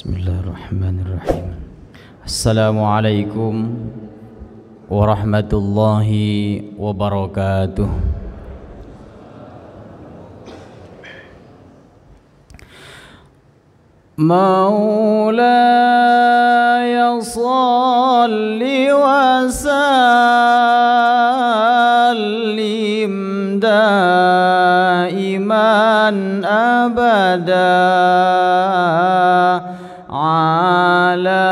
Bismillahirrahmanirrahim. Assalamualaikum warahmatullahi wabarakatuh. Maulaya salli wa sallim daiman abada ala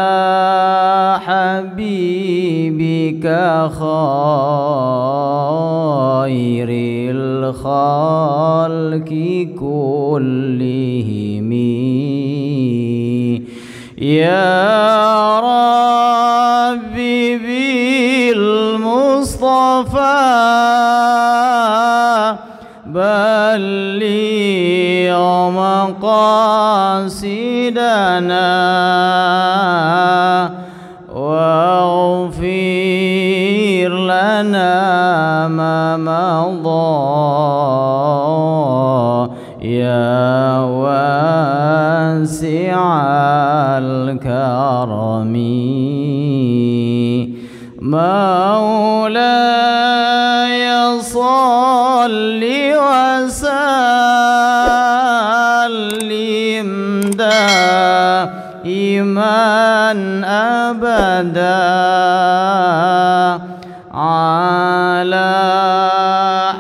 habibika khairil khalqi kullihim ya Rabbi bil Mustafa balligh maqasidana waghfir lana ma madha ya wasi'al karami maulaya salli wa sallim daiman abada ala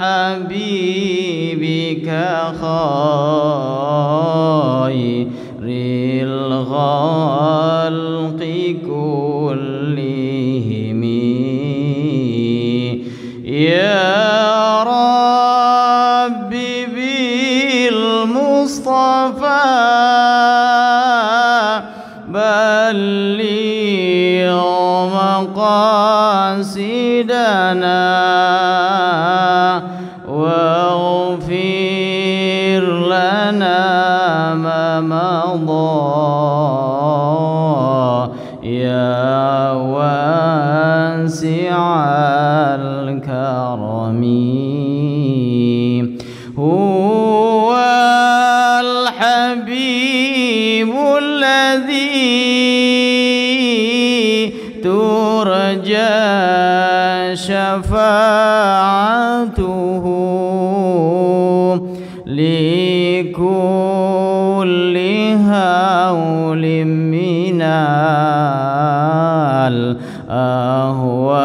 habibika khairil khalqi kullihim ya Rabbi bil Mustafa balligh maqasidana waghfir lana ma madha ya wasi'al karami huwal habibul ladzi turja syafa'atuhu likulli hawlim minal ahwali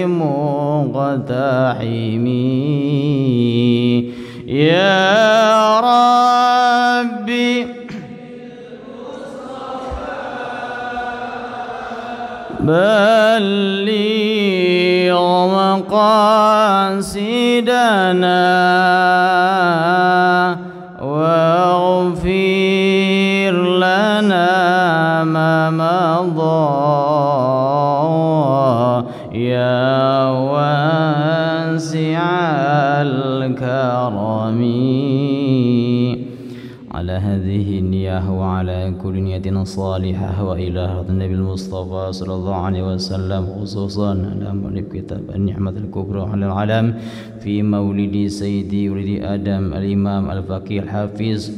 muqtahimi ya Rabbi balligh maqasidana waghfir lana ma madha ya wasi'al karami على هذه النية وعلى كل نية صالحة وإلى حضرة النبي المصطفى صلى الله عليه وسلم خصوصا على مؤلف كتاب النعمة الكبرى على العالم في مولد سيدي ولد آدم الإمام الفقيه الحافظ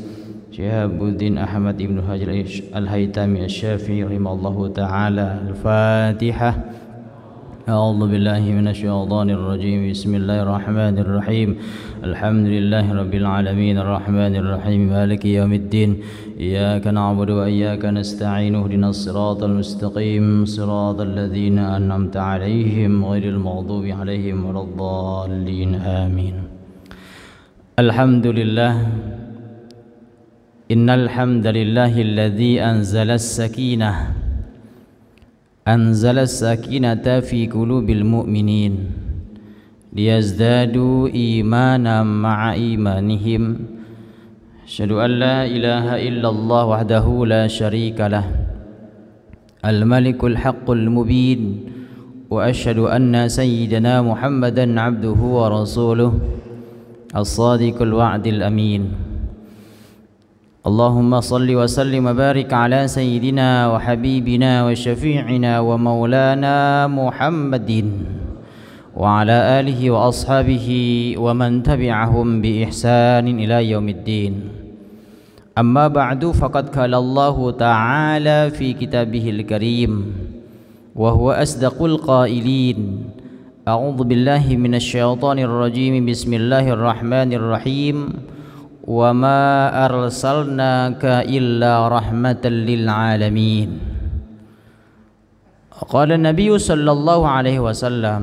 شهاب الدين أحمد بن حجر الهيثمي الشافعي رحمه الله تعالى. الفاتحة. أعوذ بالله من الشيطان الرجيم. بسم الله الرحمن الرحيم. الحمد لله رب العالمين الرحمن الرحيم مالك يوم الدين إياك نعبد وإياك نستعين اهدنا الصراط المستقيم صراط الذين أنعمت عليهم غير المغضوب عليهم ولا الضالين آمين. الحمد لله إن الحمد لله الذي أنزل السكينة في قلوب المؤمنين ليزدادوا إيمانا مع إيمانهم. أشهد أن لا إله إلا الله وحده لا شريك له الملك الحق المبين وأشهد أن سيدنا محمدا عبده ورسوله الصادق الوعد الأمين. اللهم صل وسلم وبارك على سيدنا وحبيبنا وشفيعنا ومولانا محمد وعلى آله وأصحابه ومن تبعهم بإحسان إلى يوم الدين. أما بعد فقد قال الله تعالى في كتابه الكريم وهو أصدق القائلين أعوذ بالله من الشيطان الرجيم بسم الله الرحمن الرحيم وما أرسلناك إلا رحمة للعالمين. قال النبي صلى الله عليه وسلم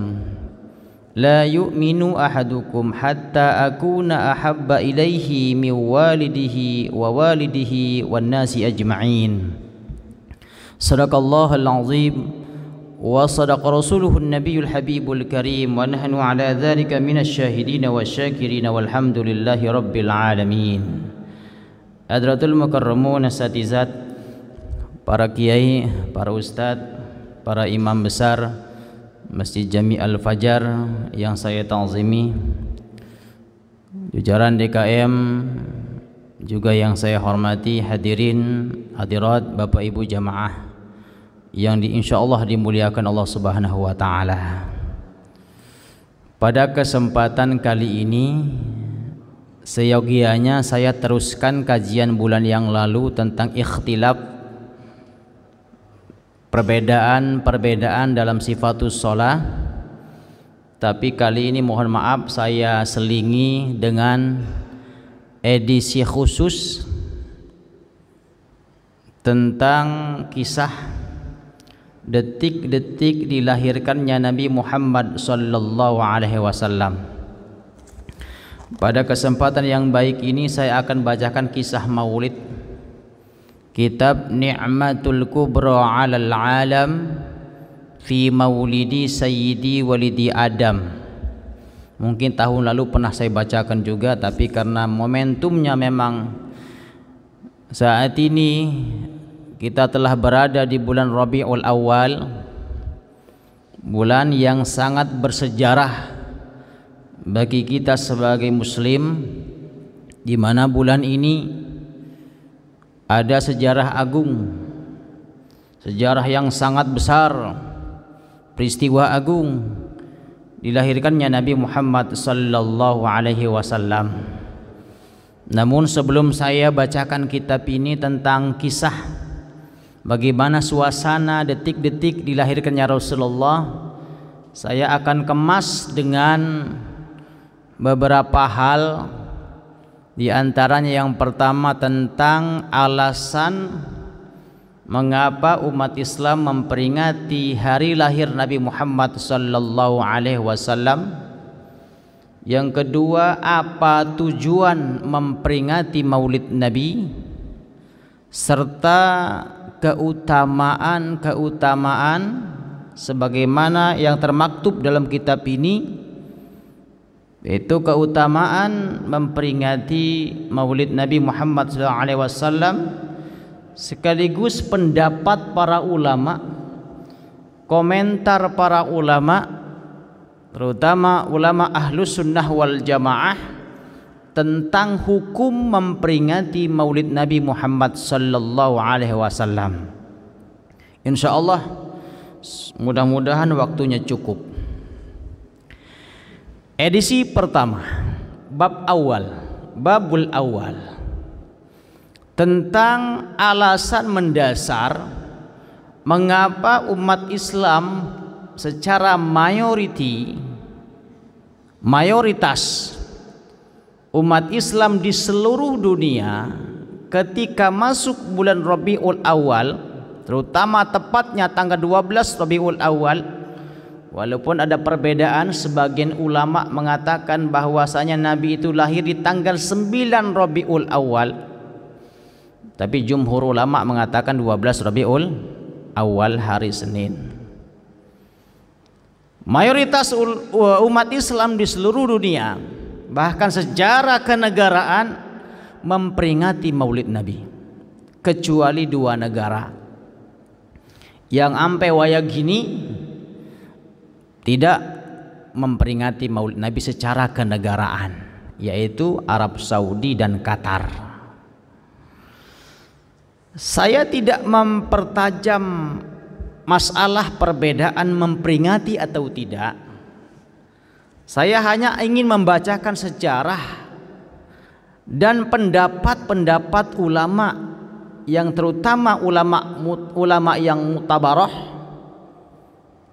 لا يؤمن أحدكم حتى أكون أحب إليه من والده ووالده والناس أجمعين. صدق الله العظيم وصدق رسوله النبي الحبيب الكريم ونحن على ذلك من الشاهدين والشاكرين والحمد لله رب العالمين. Hadratul mukarramun asatizat, para kiai, para ustadz, para imam besar Masjid Jami Al-Fajar yang saya ta'zimi, jajaran DKM juga yang saya hormati, hadirin hadirat Bapak Ibu jamaah yang insyaallah dimuliakan Allah Subhanahu wa taala. Pada kesempatan kali ini seyogianya saya teruskan kajian bulan yang lalu tentang ikhtilaf, perbedaan dalam sifatus sholat, tapi kali ini mohon maaf saya selingi dengan edisi khusus tentang kisah detik-detik dilahirkannya Nabi Muhammad sallallahu alaihi wasallam. Pada kesempatan yang baik ini saya akan bacakan kisah maulid kitab Ni'matul Kubra 'alal 'alam fi maulidi sayyidi walidi Adam. Mungkin tahun lalu pernah saya bacakan juga, tapi karena momentumnya memang saat ini kita telah berada di bulan Rabiul Awal, bulan yang sangat bersejarah bagi kita sebagai muslim, di mana bulan ini ada sejarah agung, sejarah yang sangat besar, peristiwa agung dilahirkannya Nabi Muhammad sallallahu alaihi wasallam. Namun sebelum saya bacakan kitab ini tentang kisah bagaimana suasana detik-detik dilahirkannya Rasulullah, saya akan kemas dengan beberapa hal. Di antaranya yang pertama tentang alasan mengapa umat Islam memperingati hari lahir Nabi Muhammad sallallahu alaihi wasallam. Yang kedua, apa tujuan memperingati Maulid Nabi serta keutamaan sebagaimana yang termaktub dalam kitab ini, yaitu keutamaan memperingati Maulid Nabi Muhammad SAW, sekaligus pendapat para ulama, komentar para ulama, terutama ulama Ahlus Sunnah wal Jamaah, tentang hukum memperingati Maulid Nabi Muhammad SAW. Insyaallah mudah-mudahan waktunya cukup. Edisi pertama, babul awal, tentang alasan mendasar mengapa umat Islam secara mayoritas umat Islam di seluruh dunia ketika masuk bulan Rabiul Awal, terutama tepatnya tanggal 12 Rabiul Awal, walaupun ada perbedaan, sebagian ulama mengatakan bahwasanya Nabi itu lahir di tanggal 9 Rabiul Awal, tapi jumhur ulama mengatakan 12 Rabiul Awal, hari Senin. Mayoritas umat Islam di seluruh dunia, bahkan secara kenegaraan, memperingati Maulid Nabi, kecuali dua negara yang ampe waya gini tidak memperingati Maulid Nabi secara kenegaraan, yaitu Arab Saudi dan Qatar. Saya tidak mempertajam masalah perbedaan memperingati atau tidak. Saya hanya ingin membacakan sejarah dan pendapat-pendapat ulama yang terutama ulama yang mutabarah,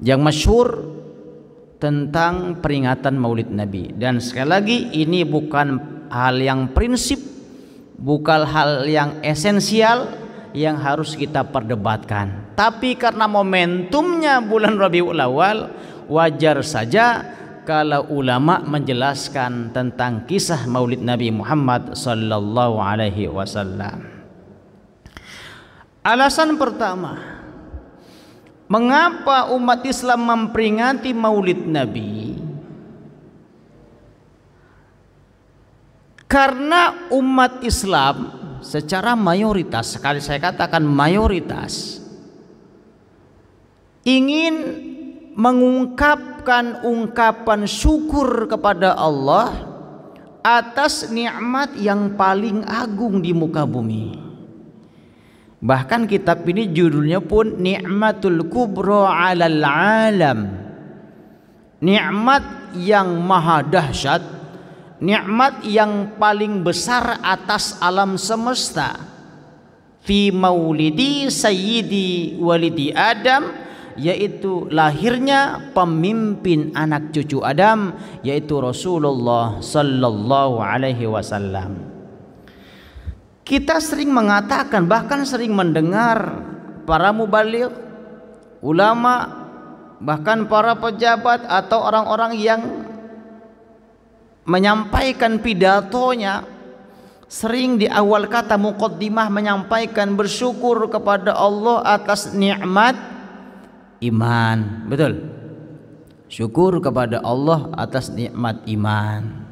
yang masyhur tentang peringatan Maulid Nabi. Dan sekali lagi, ini bukan hal yang prinsip, bukan hal yang esensial yang harus kita perdebatkan. Tapi karena momentumnya bulan Rabiul Awal, wajar saja kalau ulama menjelaskan tentang kisah Maulid Nabi Muhammad sallallahu alaihi wasallam. Alasan pertama, mengapa umat Islam memperingati Maulid Nabi? Karena umat Islam secara mayoritas, sekali saya katakan mayoritas, ingin mengungkapkan ungkapan syukur kepada Allah atas nikmat yang paling agung di muka bumi. Bahkan kitab ini judulnya pun Ni'matul Kubra 'alal 'alam. Nikmat yang maha dahsyat, nikmat yang paling besar atas alam semesta. Fi maulidi sayyidi walidi Adam, yaitu lahirnya pemimpin anak cucu Adam, yaitu Rasulullah sallallahu alaihi wasallam. Kita sering mengatakan, bahkan sering mendengar para mubaligh, ulama, bahkan para pejabat atau orang-orang yang menyampaikan pidatonya, sering di awal kata muqaddimah menyampaikan bersyukur kepada Allah atas nikmat iman. Betul? Syukur kepada Allah atas nikmat iman.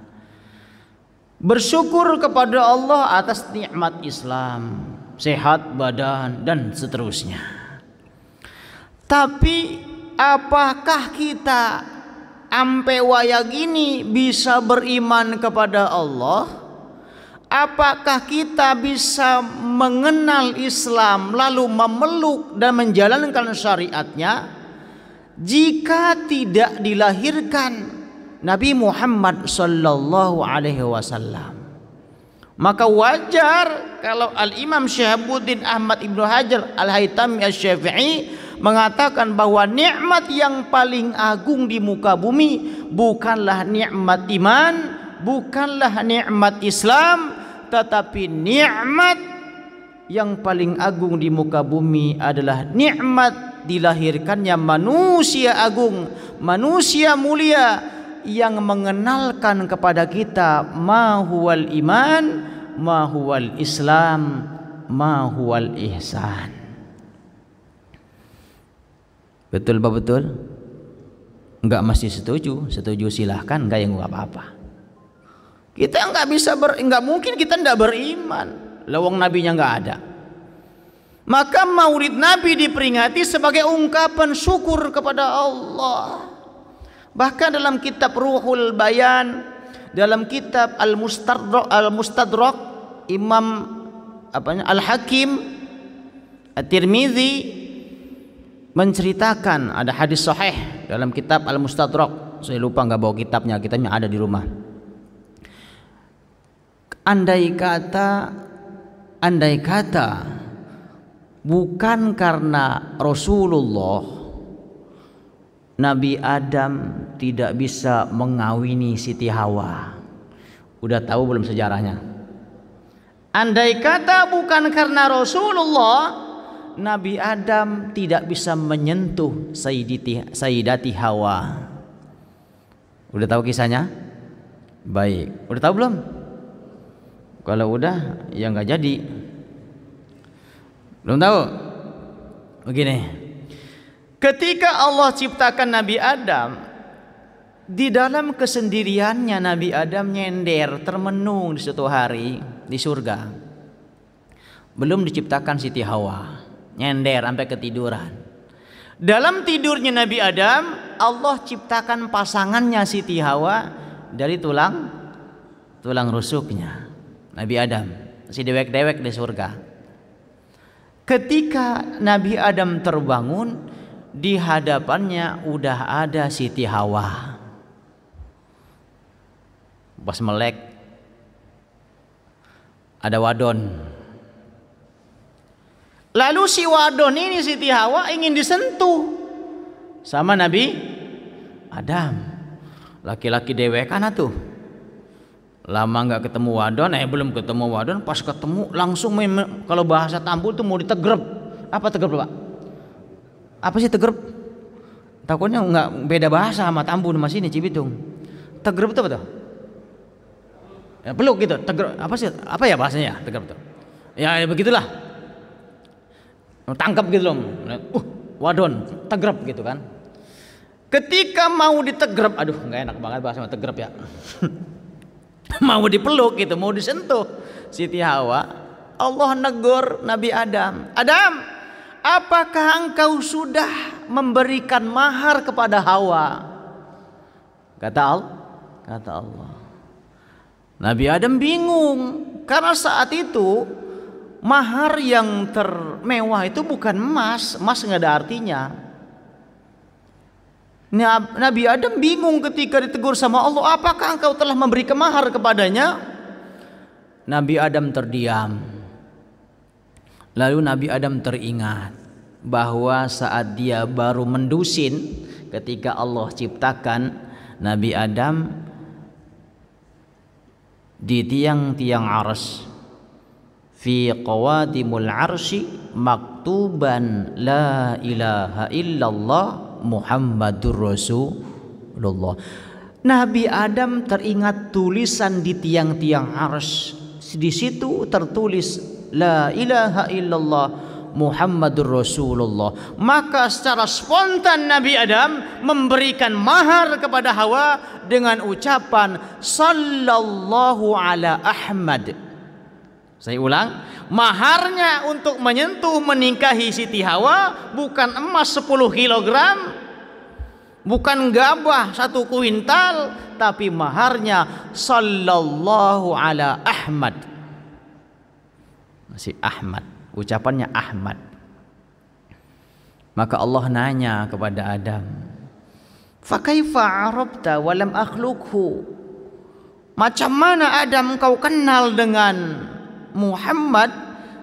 Bersyukur kepada Allah atas nikmat Islam, sehat badan dan seterusnya. Tapi apakah kita ampe waya gini bisa beriman kepada Allah? Apakah kita bisa mengenal Islam lalu memeluk dan menjalankan syariatnya jika tidak dilahirkan Nabi Muhammad sallallahu alaihi wasallam? Maka wajar kalau Al-Imam Syihabuddin Ahmad Ibnu Hajar Al-Haytami Asy-Syafi'i mengatakan bahwa nikmat yang paling agung di muka bumi bukanlah nikmat iman, bukanlah nikmat Islam, tetapi nikmat yang paling agung di muka bumi adalah nikmat dilahirkannya manusia agung, manusia mulia yang mengenalkan kepada kita ma huwal iman, ma huwal Islam, ma huwal ihsan. Betul Pak, betul? Enggak mesti setuju, setuju silahkan, enggak ya enggak apa-apa. Kita enggak mungkin kita enggak beriman, lawang nabinya enggak ada. Maka Maulid Nabi diperingati sebagai ungkapan syukur kepada Allah. Bahkan dalam kitab Ruhul Bayan, dalam kitab Al-Mustadrak Imam Al-Hakim At-Tirmizi menceritakan, ada hadis sahih dalam kitab Al-Mustadrak. Saya lupa nggak bawa kitabnya ada di rumah. Andai kata bukan karena Rasulullah, Nabi Adam tidak bisa mengawini Siti Hawa. Udah tahu belum sejarahnya? Andai kata bukan karena Rasulullah, Nabi Adam tidak bisa menyentuh Sayyidati Hawa. Udah tahu kisahnya? Baik. Udah tahu belum? Kalau udah, ya nggak jadi. Belum tahu? Begini. Ketika Allah ciptakan Nabi Adam, di dalam kesendiriannya Nabi Adam nyender termenung di suatu hari di surga. Belum diciptakan Siti Hawa, nyender sampai ketiduran. Dalam tidurnya Nabi Adam, Allah ciptakan pasangannya Siti Hawa dari tulang rusuknya Nabi Adam, si dewek-dewek di surga. Ketika Nabi Adam terbangun, di hadapannya udah ada Siti Hawa. Pas melek, ada wadon. Lalu si wadon ini Siti Hawa ingin disentuh sama Nabi Adam. Laki-laki dewekan atuh. Lama nggak ketemu wadon, belum ketemu wadon, pas ketemu langsung kalau bahasa Tambun tuh mau ditegrep. Apa tegrep, Pak? Apa sih tegrep? Takutnya nggak beda bahasa sama Tambun sama sini Cibitung. Tegrep itu apa tuh? Ya, peluk gitu, tegrep. Apa sih? Apa ya bahasanya? Tegrep tuh. Ya begitulah. Tangkap gitu loh. Wadon, tegrep gitu kan. Ketika mau ditegrep, aduh nggak enak banget bahasa tegrep ya. Mau dipeluk gitu, mau disentuh Siti Hawa, Allah negur Nabi Adam. Adam, apakah engkau sudah memberikan mahar kepada Hawa? Kata Allah. Nabi Adam bingung karena saat itu mahar yang termewah itu bukan emas nggak ada artinya. Nabi Adam bingung ketika ditegur sama Allah, apakah engkau telah memberi mahar kepadanya? Nabi Adam terdiam. Lalu Nabi Adam teringat bahwa saat dia baru mendusin, ketika Allah ciptakan Nabi Adam di tiang-tiang arsy, fi qawadimul arsy maktuban la ilaha illallah Muhammadur Rasulullah. Nabi Adam teringat tulisan di tiang-tiang arsy. Di situ tertulis la ilaha illallah Muhammadur Rasulullah. Maka secara spontan Nabi Adam memberikan mahar kepada Hawa dengan ucapan sallallahu ala Ahmad. Saya ulang, maharnya untuk menyentuh menikahi Siti Hawa bukan emas 10 kilogram, bukan gabah 1 kuintal, tapi maharnya sallallahu ala Ahmad. Masih Ahmad, ucapannya Ahmad. Maka Allah nanya kepada Adam, fa kaifa arabta wa lam akhluqhu? Macam mana Adam kau kenal dengan Muhammad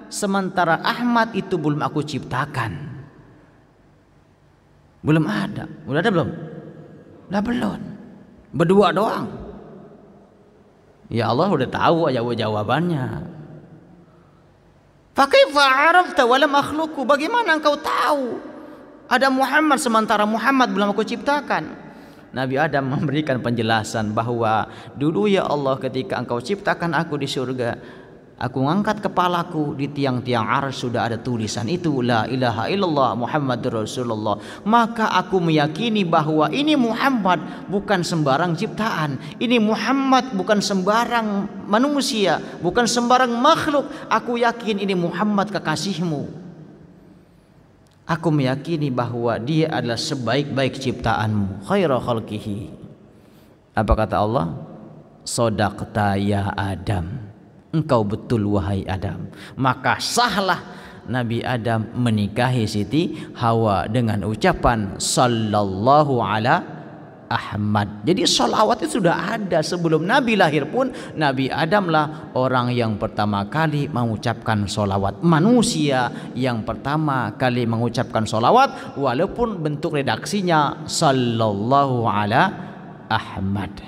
sementara Ahmad itu belum aku ciptakan? Belum ada. Udah ada belum? Udah belum. Berdua doang. Ya Allah udah tahu aja jawabannya. Fa kaifa arafta wa lam akhluqhu? Bagaimana engkau tahu ada Muhammad sementara Muhammad belum aku ciptakan? Nabi Adam memberikan penjelasan bahwa dulu ya Allah ketika engkau ciptakan aku di surga, aku ngangkat kepalaku di tiang-tiang arsy sudah ada tulisan itu la ilaha illallah Muhammadur Rasulullah. Maka aku meyakini bahwa ini Muhammad bukan sembarang ciptaan. Ini Muhammad bukan sembarang manusia, bukan sembarang makhluk. Aku yakin ini Muhammad kekasihmu. Aku meyakini bahwa dia adalah sebaik-baik ciptaanmu, khaira khalqihi. Apa kata Allah? Shadaqta ya Adam. Engkau betul wahai Adam. Maka sahlah Nabi Adam menikahi Siti Hawa dengan ucapan sallallahu ala Ahmad. Jadi sholawat itu sudah ada sebelum Nabi lahir pun. Nabi Adamlah orang yang pertama kali mengucapkan sholawat. Manusia yang pertama kali mengucapkan sholawat, walaupun bentuk redaksinya sallallahu ala Ahmad.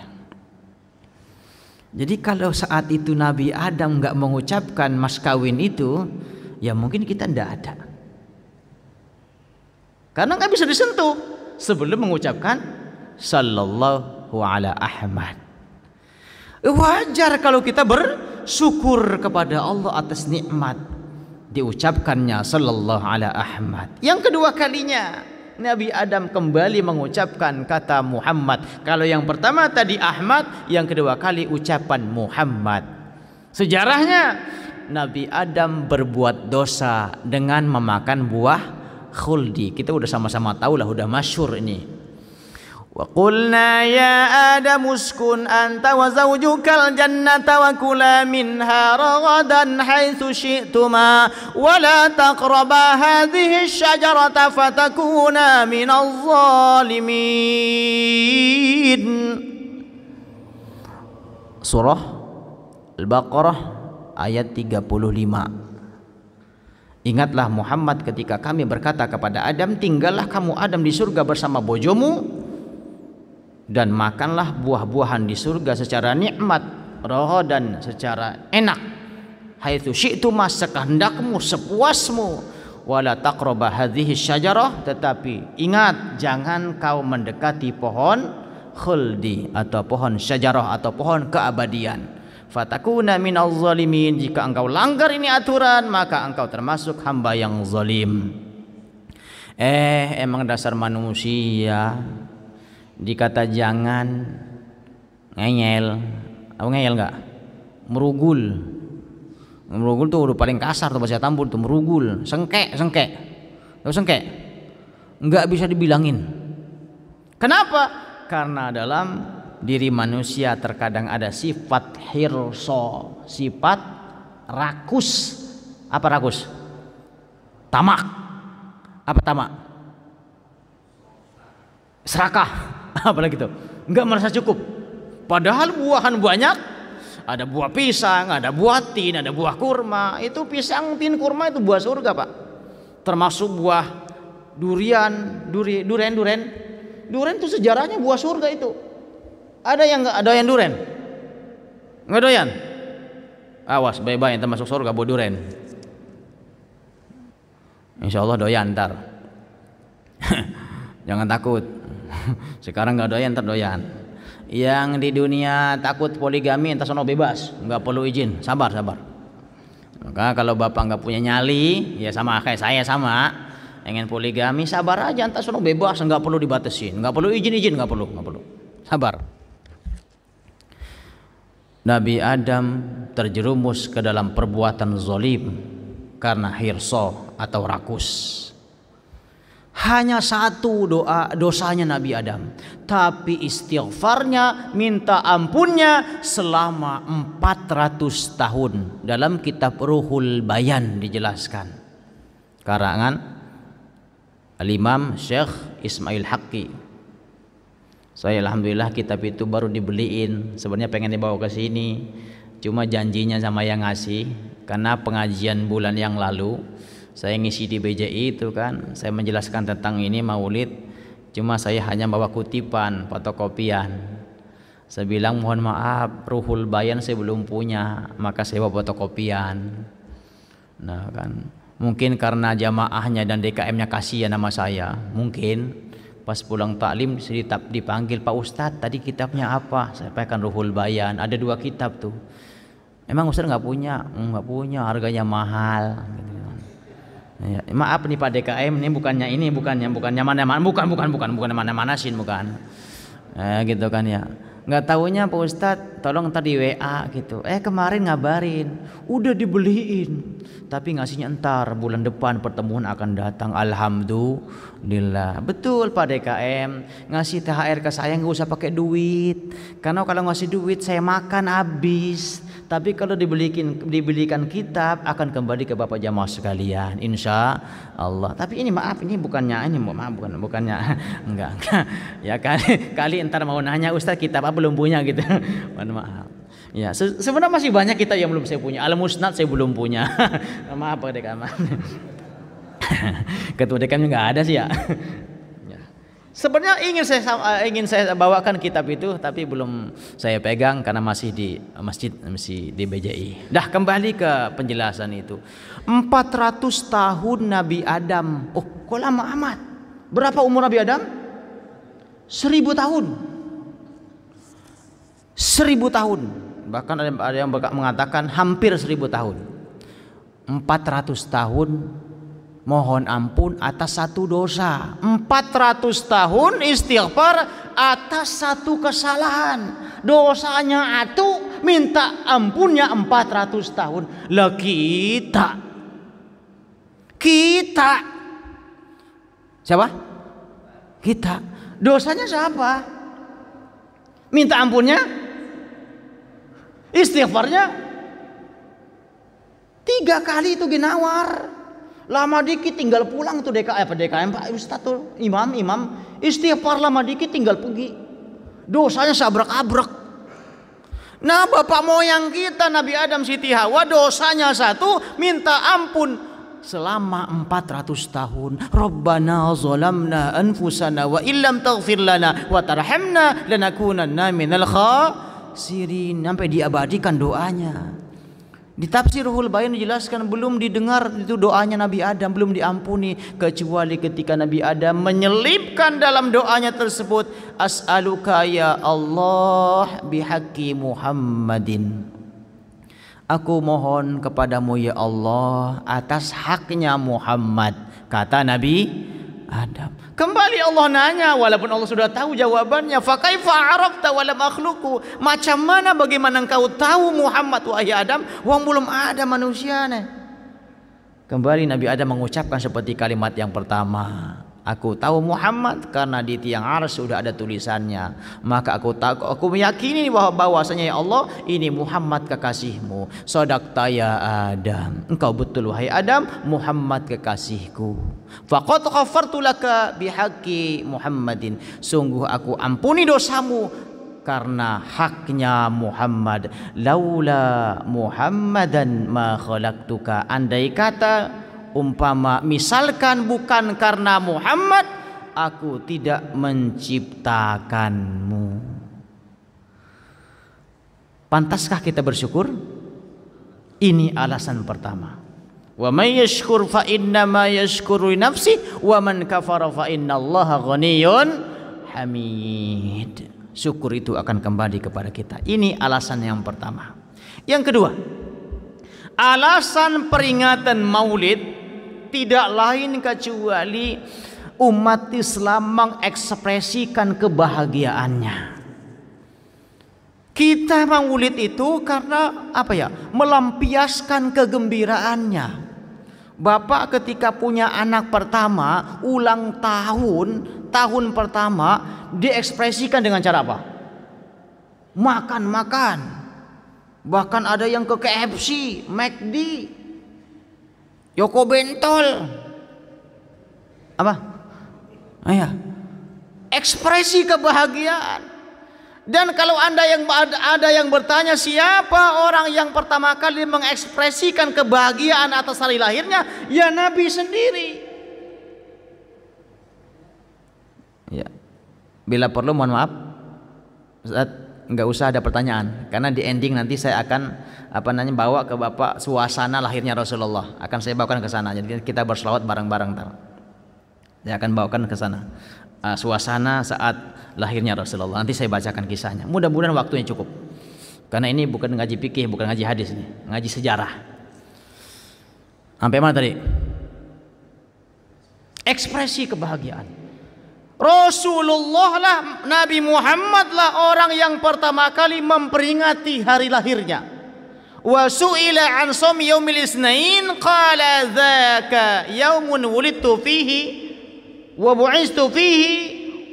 Jadi kalau saat itu Nabi Adam nggak mengucapkan mas kawin itu, ya mungkin kita ndak ada. Karena nggak bisa disentuh sebelum mengucapkan sallallahu ala Ahmad. Wajar kalau kita bersyukur kepada Allah atas nikmat diucapkannya sallallahu ala Ahmad. Yang kedua kalinya Nabi Adam kembali mengucapkan kata Muhammad. Kalau yang pertama tadi Ahmad, yang kedua kali ucapan Muhammad. Sejarahnya Nabi Adam berbuat dosa dengan memakan buah khuldi. Kita udah sama-sama tahu lah, udah masyhur ini. Wa qulna ya Adam uskun anta wa zawjukal jannata wa kula minha ragadan haitsu syi'tuma wa la taqraba hadhihi asy-syajarata fatakuna minadh dhalimin. Surah Al-Baqarah ayat 35. Ingatlah Muhammad ketika kami berkata kepada Adam, tinggallah kamu Adam di surga bersama bojomu dan makanlah buah-buahan di surga secara nikmat, rohodan, secara enak. Haitsu syi'tuma, sekehendakmu, sepuasmu. Wala taqraba hadhihi syajarah, tetapi ingat jangan kau mendekati pohon khuldi atau pohon syajarah atau pohon keabadian. Fatakuna minal zalimin, jika engkau langgar ini aturan maka engkau termasuk hamba yang zalim. Emang dasar manusia dikata jangan ngeyel. Apa ngeyel enggak? Merugul. Merugul tuh udah paling kasar tuh bahasa Tambun tuh, merugul, sengke. Tahu sengke? Enggak bisa dibilangin. Kenapa? Karena dalam diri manusia terkadang ada sifat hirso, sifat rakus. Apa rakus? Tamak. Apa tamak? Serakah. Apalagi itu? Enggak merasa cukup. Padahal buahan banyak. Ada buah pisang, ada buah tin, ada buah kurma. Itu pisang, tin, kurma itu buah surga, Pak. Termasuk buah durian. Durian itu sejarahnya buah surga itu. Ada yang nggak doyan durian? Nggak doyan? Awas, bye-bye yang termasuk surga buah durian. Insya Allah doyan ntar. Jangan takut. Sekarang nggak doyan, ntar doyan. Yang di dunia takut poligami, entar sono bebas, nggak perlu izin, sabar. Maka kalau bapak nggak punya nyali, ya sama kayak saya sama, ingin poligami, sabar aja, entar sono bebas, nggak perlu dibatasin, nggak perlu izin, nggak perlu, sabar. Nabi Adam terjerumus ke dalam perbuatan zalim karena hirso atau rakus. Hanya satu dosanya Nabi Adam, tapi istighfarnya, minta ampunnya selama 400 tahun. Dalam kitab Ruhul Bayan dijelaskan, karangan Al-Imam Syekh Ismail Haqqi. Saya alhamdulillah kitab itu baru dibeliin, sebenarnya pengen dibawa ke sini, cuma janjinya sama yang ngasih, karena pengajian bulan yang lalu saya ngisi di BJI itu kan, saya menjelaskan tentang ini maulid, cuma saya hanya bawa kutipan, fotokopian. Saya bilang mohon maaf, Ruhul Bayan saya belum punya, maka saya bawa fotokopian. Nah kan, mungkin karena jamaahnya dan DKM-nya kasihan sama saya, mungkin pas pulang taklim dipanggil, Pak Ustadz tadi kitabnya apa? Saya sampaikan Ruhul Bayan, ada 2 kitab tuh. Emang Ustadz nggak punya? Nggak punya, harganya mahal. Ya, maaf nih Pak DKM, ini bukannya mana-manasin bukan. Gitu kan ya. Nggak taunya Pak Ustadz, tolong tadi WA gitu. Kemarin ngabarin, udah dibeliin, tapi ngasihnya entar bulan depan pertemuan akan datang. Alhamdulillah. Betul Pak DKM, ngasih THR ke saya nggak usah pakai duit, karena kalau ngasih duit saya makan habis. Tapi kalau dibelikan kitab akan kembali ke Bapak jamaah sekalian, insya Allah. Tapi ini maaf, ini bukannya enggak. Ya kali entar mau nanya Ustaz kitab apa belum punya gitu. Mohon maaf. Ya sebenarnya masih banyak kitab yang belum saya punya. Al-Musnad saya belum punya. Maaf Pak DKM. Ketua DKM nggak ada sih ya. Sebenarnya ingin saya bawakan kitab itu, tapi belum saya pegang karena masih di masjid, masih di BJI. Dah kembali ke penjelasan itu. 400 tahun Nabi Adam. Oh, kok lama amat? Berapa umur Nabi Adam? 1000 tahun. 1000 tahun. Bahkan ada yang mengatakan hampir 1000 tahun. 400 tahun mohon ampun atas satu dosa, 400 tahun istighfar atas satu kesalahan, dosanya atu minta ampunnya 400 tahun. Lah kita siapa? Kita dosanya siapa? Minta ampunnya, istighfarnya 3 kali itu ginawar. Lama dikit tinggal pulang tuh DKM Pak Ustadz tuh imam istighfar lama dikit tinggal pergi, dosanya sabrak-abrek. Nah, bapak moyang kita Nabi Adam Siti Hawa dosanya satu, minta ampun selama 400 tahun. Rabbana zalamna anfusana wa illam taghfir lana wa tarhamna lanakunanna minal khasirin. Sampai diabadikan doanya. Di tafsir Ruhul Bayan dijelaskan belum didengar itu doanya Nabi Adam, belum diampuni kecuali ketika Nabi Adam menyelipkan dalam doanya tersebut, as'aluka ya Allah bihaqqi Muhammadin. Aku mohon kepadamu ya Allah atas haknya Muhammad, kata Nabi Adam. Kembali Allah nanya, walaupun Allah sudah tahu jawabannya, fa kaifa arafta wa lam akhluqu? Macam mana, bagaimana engkau tahu Muhammad wahai Adam, wong belum ada manusianya? Kembali Nabi Adam mengucapkan seperti kalimat yang pertama, aku tahu Muhammad karena di tiang arsy sudah ada tulisannya. Maka aku meyakini bahwasanya ya Allah, ini Muhammad kekasihmu. Shadaqta ya Adam, engkau betul wahai Adam, Muhammad kekasihku. Faqad ghafartu laka bihaqqi Muhammadin, sungguh aku ampuni dosamu karena haknya Muhammad. Laula Muhammadan ma khalaqtuka, andai kata umpama misalkan bukan karena Muhammad, aku tidak menciptakanmu. Pantaskah kita bersyukur? Ini alasan pertama. Wa may yashkur fa inna ma yashkuru li nafsi wa man kafara fa innallaha ghaniyyun hamid. Syukur itu akan kembali kepada kita. Ini alasan yang pertama. Yang kedua, alasan peringatan Maulid tidak lain kecuali umat Islam mengekspresikan kebahagiaannya. Kita Maulid itu karena apa ya? Melampiaskan kegembiraannya. Bapak ketika punya anak pertama, ulang tahun pertama, diekspresikan dengan cara apa? Makan-makan. Bahkan ada yang ke KFC, McD, Yoko Bentol. Apa? Ayah. Ekspresi kebahagiaan. Dan kalau ada yang bertanya siapa orang yang pertama kali mengekspresikan kebahagiaan atas hari lahirnya, ya Nabi sendiri. Ya. Bila perlu mohon maaf, Ustaz, nggak usah ada pertanyaan karena di ending nanti saya akan bawa ke Bapak suasana lahirnya Rasulullah. Akan saya bawakan ke sana. Jadi kita berselawat bareng-bareng ntar. Saya akan bawakan ke sana. Suasana saat lahirnya Rasulullah. Nanti saya bacakan kisahnya. Mudah-mudahan waktunya cukup. Karena ini bukan ngaji fikih, bukan ngaji hadis ini, ngaji sejarah. Sampai mana tadi? Ekspresi kebahagiaan. Rasulullah lah, Nabi Muhammad lah orang yang pertama kali memperingati hari lahirnya. Wa su'ila an shaumi yaumil itsnain qala dzaka yaumun wulidtu fihi wa bu'istu fihi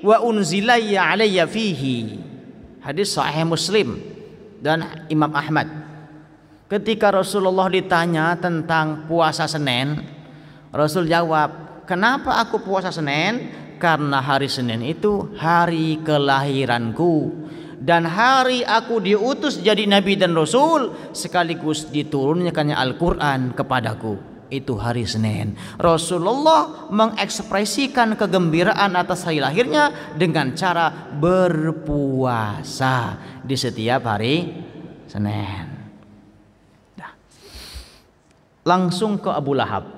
wa unzilayya alayya fihi. Hadis sahih Muslim dan Imam Ahmad. Ketika Rasulullah ditanya tentang puasa Senin, Rasul jawab, kenapa aku puasa Senin? Karena hari Senin itu hari kelahiranku dan hari aku diutus jadi Nabi dan Rasul sekaligus diturunkannya Al-Quran kepadaku. Itu hari Senin. Rasulullah mengekspresikan kegembiraan atas hari lahirnya dengan cara berpuasa di setiap hari Senin. Nah, langsung ke Abu Lahab.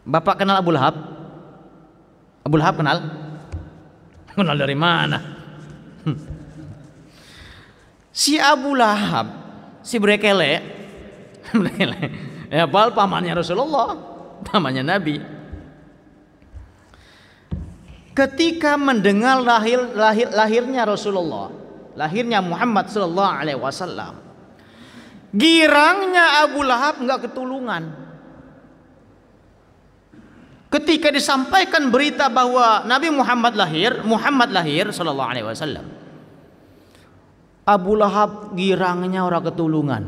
Bapak kenal Abu Lahab? Abu Lahab kenal? Kenal dari mana? Si Abu Lahab, si Brekele, ya bal pamannya Rasulullah, pamannya Nabi. Ketika mendengar lahirnya Rasulullah, lahirnya Muhammad sallallahu alaihi wasallam, girangnya Abu Lahab enggak ketulungan. Ketika disampaikan berita bahwa Nabi Muhammad lahir sallallahu alaihi wasallam, Abu Lahab girangnya ora ketulungan.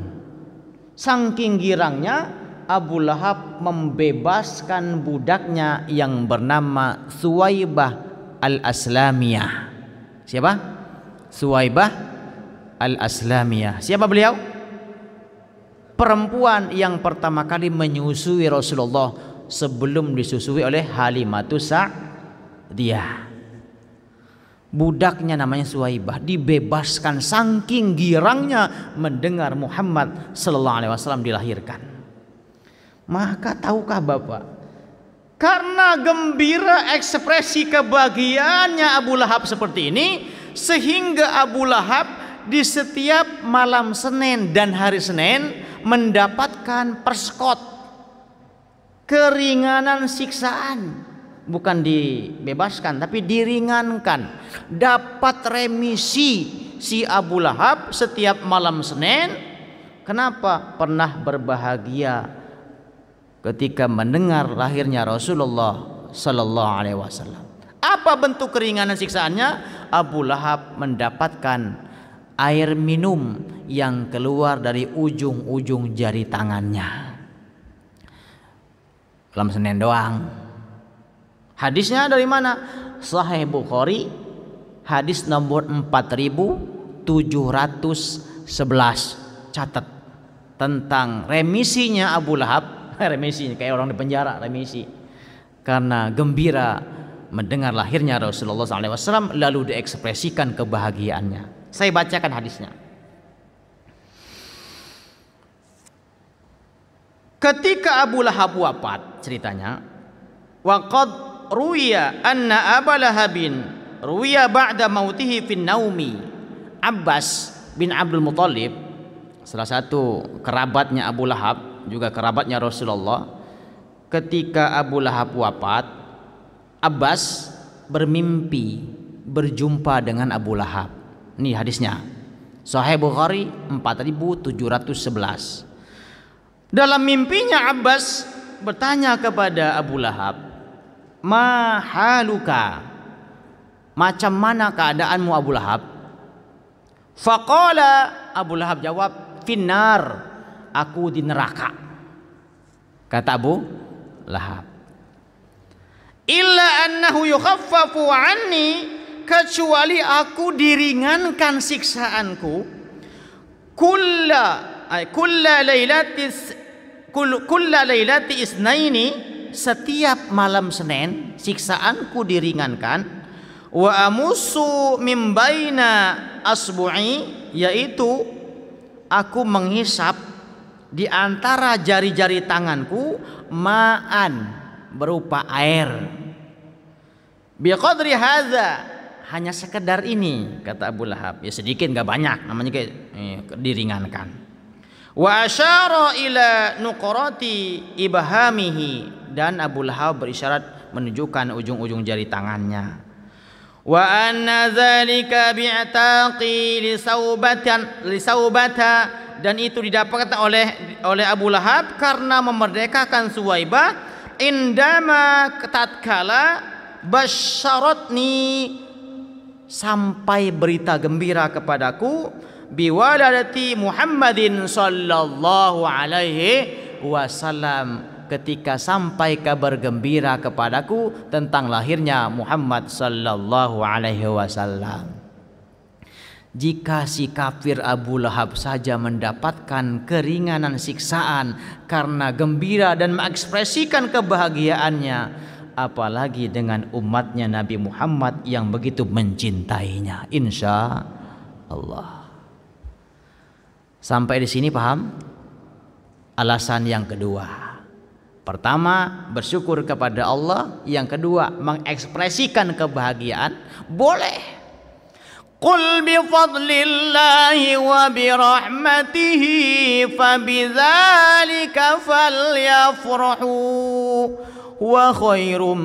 Saking girangnya, Abu Lahab membebaskan budaknya yang bernama Suwaibah al-Aslamiyah. Siapa? Suwaibah Al-Aslamiyah. Siapa beliau? Perempuan yang pertama kali menyusui Rasulullah sebelum disusui oleh Halimatus Sa'diyah. Budaknya namanya Suwaibah, dibebaskan saking girangnya mendengar Muhammad sallallahu alaihi wasallam dilahirkan. Maka tahukah Bapak, karena gembira ekspresi kebahagiaannya Abu Lahab seperti ini, sehingga Abu Lahab di setiap malam Senin dan hari Senin mendapatkan perskot, keringanan siksaan. Bukan dibebaskan tapi diringankan, dapat remisi si Abu Lahab setiap malam Senin. Kenapa? Pernah berbahagia ketika mendengar lahirnya Rasulullah sallallahu alaihi wasallam. Apa bentuk keringanan siksaannya? Abu Lahab mendapatkan air minum yang keluar dari ujung-ujung jari tangannya. Malam Senin doang. Hadisnya dari mana? Sahih Bukhari, hadis nomor 4711. Catat tentang remisinya Abu Lahab. Remisi kayak orang di penjara, remisi karena gembira mendengar lahirnya Rasulullah SAW, lalu diekspresikan kebahagiaannya. Saya bacakan hadisnya. Ketika Abu Lahab wafat, ceritanya, waqad ruwiya anna Aba Lahabin ruwiya ba'da mautihi fin naumi. Abbas bin Abdul Muthalib, salah satu kerabatnya Abu Lahab, juga kerabatnya Rasulullah, ketika Abu Lahab wafat, Abbas bermimpi berjumpa dengan Abu Lahab. Ini hadisnya, Sahih Bukhari 4711. Dalam mimpinya Abbas bertanya kepada Abu Lahab, ma haluka, macam mana keadaanmu Abu Lahab? Faqala, Abu Lahab jawab, finnar, aku di neraka. Kata Abu Lahab, illa annahu yukhaffafu anni, kecuali aku diringankan siksaanku, kulla lailati isnaini, setiap malam Senin siksaanku diringankan. Wa amusu min baina asbu'i, yaitu aku menghisap di antara jari-jari tanganku ma'an, berupa air. Biqadri hadza, hanya sekedar ini, kata Abu Lahab. Ya sedikit, nggak banyak, namanya kayak diringankan. Wa asyara ila nuqrati ibhamihi, dan Abu Lahab berisyarat menunjukkan ujung-ujung jari tangannya. Wa anna dzalika bi'taqi li saubata, dan itu didapatkan oleh Abu Lahab karena memerdekakan Suwaibah. Indama tatkala basyaratni, sampai berita gembira kepadaku, biwaladati Muhammadin sallallahu alaihi wasallam, ketika sampai kabar gembira kepadaku tentang lahirnya Muhammad sallallahu alaihi wasallam. Jika si kafir Abu Lahab saja mendapatkan keringanan siksaan karena gembira dan mengekspresikan kebahagiaannya, apalagi dengan umatnya Nabi Muhammad yang begitu mencintainya, insya Allah. Sampai di sini paham? Alasan yang kedua, pertama bersyukur kepada Allah, yang kedua mengekspresikan kebahagiaan, boleh. Qul bi fadlillahi wa bi rahmatihi fabidzalika falyafrahu wa khairum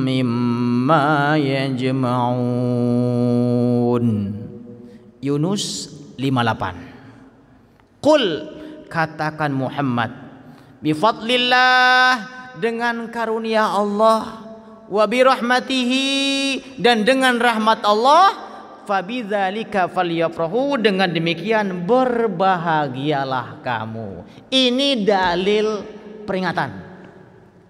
mimma yajma'un. Yunus 58. Qul, katakan Muhammad, bi fadlillah, dengan karunia Allah, wa bi rahmatihi, dan dengan rahmat Allah, fabidzalika falyafrahu, dengan demikian berbahagialah kamu. Ini dalil peringatan,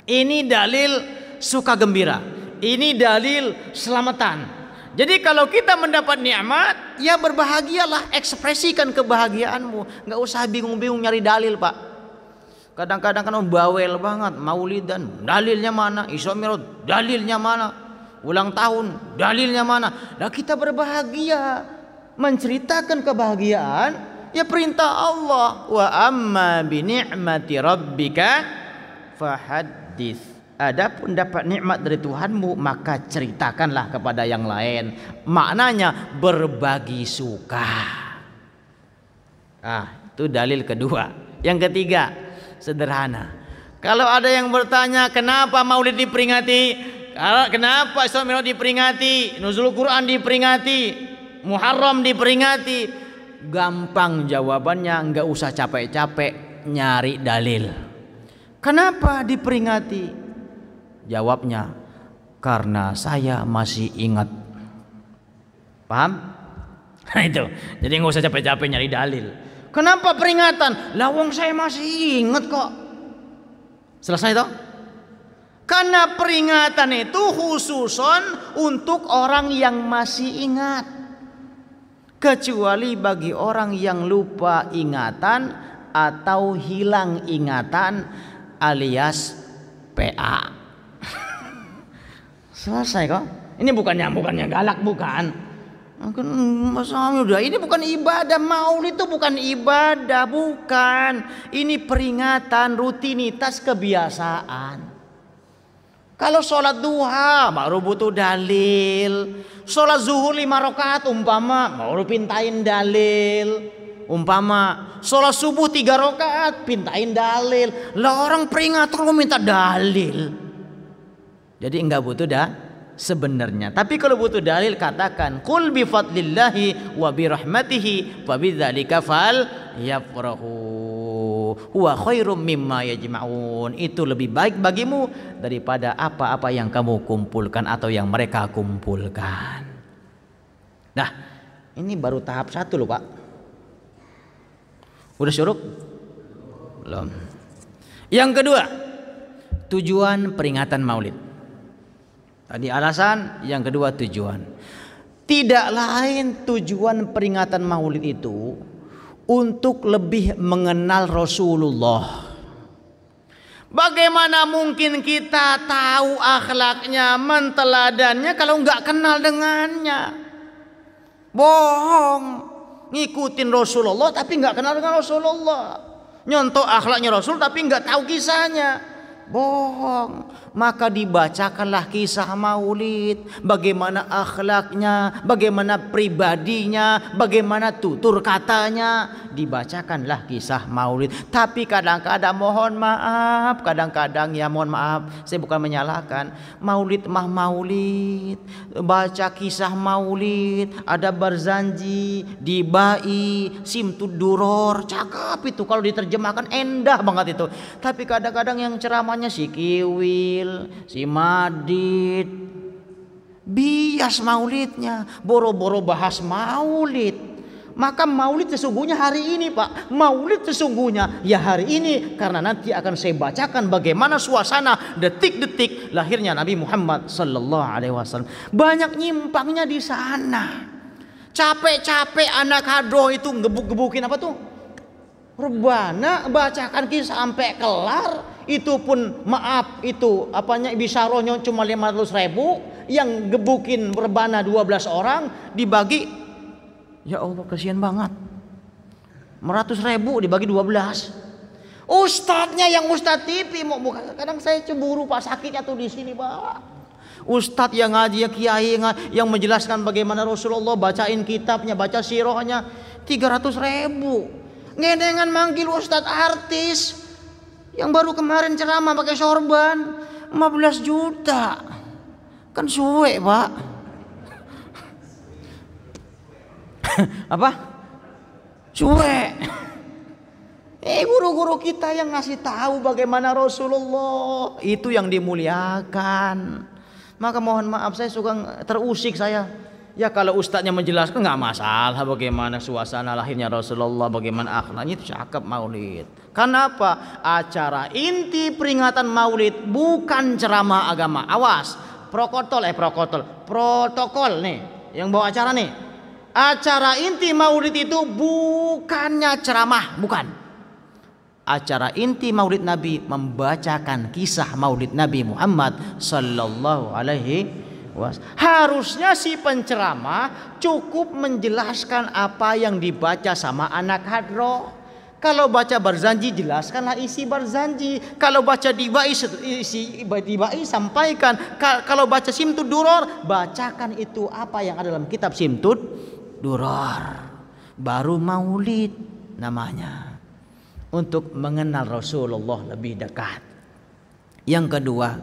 ini dalil suka gembira, ini dalil selamatan. Jadi kalau kita mendapat nikmat, ya berbahagialah, ekspresikan kebahagiaanmu. Nggak usah bingung-bingung nyari dalil, Pak. Kadang-kadang kan bawel banget, maulidan, dalilnya mana? Isra Mi'raj, dalilnya mana? Ulang tahun, dalilnya mana? Nah, kita berbahagia, menceritakan kebahagiaan, ya perintah Allah. Wa amma bi ni'mati rabbika fahaddits. Adapun dapat nikmat dari Tuhanmu, maka ceritakanlah kepada yang lain. Maknanya berbagi suka. Itu dalil kedua. Yang ketiga, sederhana. Kalau ada yang bertanya, kenapa Maulid diperingati? Kenapa Isra Mi'raj diperingati? Nuzul Quran diperingati? Muharram diperingati? Gampang jawabannya, nggak usah capek-capek nyari dalil. Kenapa diperingati? Jawabnya, karena saya masih ingat. Paham? Nah itu. Jadi nggak usah capek-capek nyari dalil. Kenapa peringatan? Lawang saya masih ingat kok. Selesai toh? Karena peringatan itu khususon untuk orang yang masih ingat. Kecuali bagi orang yang lupa ingatan atau hilang ingatan alias PA. Selesai kok. Ini bukannya galak, bukan. Udah, ini bukan ibadah. Maulid itu bukan ibadah, bukan. Ini peringatan, rutinitas, kebiasaan. Kalau sholat duha baru butuh dalil. Sholat zuhur 5 rakaat umpama baru pintain dalil. Umpama sholat subuh 3 rakaat pintain dalil. Lah orang peringatan lu minta dalil. Jadi enggak butuh sebenarnya. Tapi kalau butuh dalil, katakan qul bi fadlillahi wa bi rahmatihi fa bidzalika fal yafrahu huwa khairum mimma yajma'un. Itu lebih baik bagimu daripada apa-apa yang kamu kumpulkan atau yang mereka kumpulkan. Nah, ini baru tahap 1 loh, Pak. Udah syuruk? Belum. Yang kedua, tujuan peringatan Maulid. Tadi alasan, yang kedua tujuan. Tidak lain tujuan peringatan Maulid itu untuk lebih mengenal Rasulullah. Bagaimana mungkin kita tahu akhlaknya, menteladannya kalau nggak kenal dengannya? Bohong. Ngikutin Rasulullah tapi nggak kenal dengan Rasulullah. Nyontok akhlaknya Rasul tapi nggak tahu kisahnya. Bohong. Maka dibacakanlah kisah Maulid, bagaimana akhlaknya, bagaimana pribadinya, bagaimana tutur katanya. Dibacakanlah kisah Maulid. Tapi kadang-kadang mohon maaf, kadang-kadang ya mohon maaf, saya bukan menyalahkan. Maulid mah maulid, baca kisah Maulid, ada Barzanji, Dibai, Simtud Duror, cakep itu kalau diterjemahkan, endah banget itu. Tapi kadang-kadang yang ceramahnya si Kiwil, si Madid, bias maulidnya, boro-boro bahas maulid. Maka maulid sesungguhnya hari ini, Pak. Maulid sesungguhnya ya hari ini, karena nanti akan saya bacakan bagaimana suasana detik-detik lahirnya Nabi Muhammad sallallahu alaihi wasallam. Banyak nyimpangnya di sana. Capek-capek anak hadroh itu gebuk-gebukin apa tuh? Rebana, bacakan kisah sampai kelar. Itu pun maaf, itu apanya bisarohnya cuma 500.000, yang gebukin rebana 12 orang dibagi, ya Allah kasihan banget, 100.000 dibagi 12. Ustadznya yang Ustadz TV mau buka, kadang saya cemburu Pak, sakitnya tuh di sini Pak. Ustadz yang ngaji, ya kiai yang menjelaskan bagaimana Rasulullah, bacain kitabnya, baca sirahnya, 300.000. Ngedengan manggil Ustadz artis yang baru kemarin ceramah pakai sorban 15 juta. Kan suwe, Pak. Apa? Suwe. Guru-guru kita yang ngasih tahu bagaimana Rasulullah, itu yang dimuliakan. Maka mohon maaf, saya suka terusik saya. Ya kalau ustadznya menjelaskan nggak masalah bagaimana suasana lahirnya Rasulullah, bagaimana akhlaknya, itu cakep maulid. Kenapa? Acara inti peringatan maulid bukan ceramah agama. Awas, protokol nih. yang bawa acara nih. Acara inti maulid itu bukannya ceramah, bukan. Acara inti maulid Nabi membacakan kisah maulid Nabi Muhammad sallallahu alaihi wasallam. Harusnya si penceramah cukup menjelaskan apa yang dibaca sama anak hadroh. Kalau baca barzanji, jelaskanlah isi barzanji. Kalau baca dibai, isi dibai sampaikan. Kalau baca simtud duror, bacakan itu apa yang ada dalam kitab simtud duror. Baru maulid namanya, untuk mengenal Rasulullah lebih dekat. Yang kedua,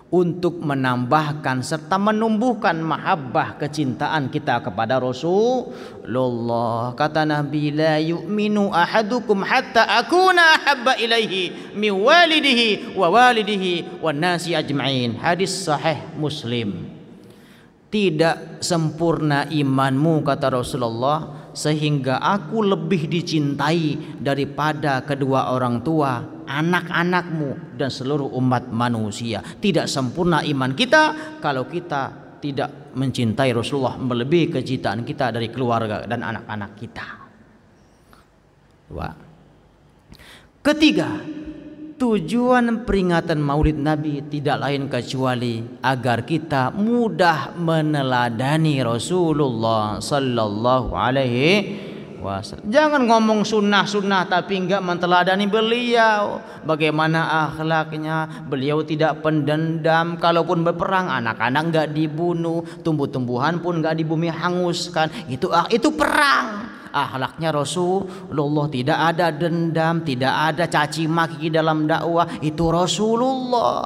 untuk menambahkan serta menumbuhkan mahabbah, kecintaan kita kepada Rasulullah. Kata Nabi, la yu'minu ahadukum hatta akuna ahabba ilaihi min walidihi wa walidihi wan nasi ajma'in. Hadis sahih Muslim. Tidak sempurna imanmu, kata Rasulullah, sehingga aku lebih dicintai daripada kedua orang tua, anak-anakmu, dan seluruh umat manusia. Tidak sempurna iman kita kalau kita tidak mencintai Rasulullah melebihi kecintaan kita dari keluarga dan anak-anak kita. Dua. Ketiga, tujuan peringatan maulid Nabi tidak lain kecuali agar kita mudah meneladani Rasulullah sallallahu alaihi wasallam. Jangan ngomong sunnah-sunnah tapi enggak menteladani beliau. Bagaimana akhlaknya? Beliau tidak pendendam. Kalaupun berperang, anak-anak enggak dibunuh, tumbuh-tumbuhan pun enggak di bumi hanguskan. Itu perang. Akhlaknya Rasulullah, tidak ada dendam, tidak ada caci maki dalam dakwah. Itu Rasulullah.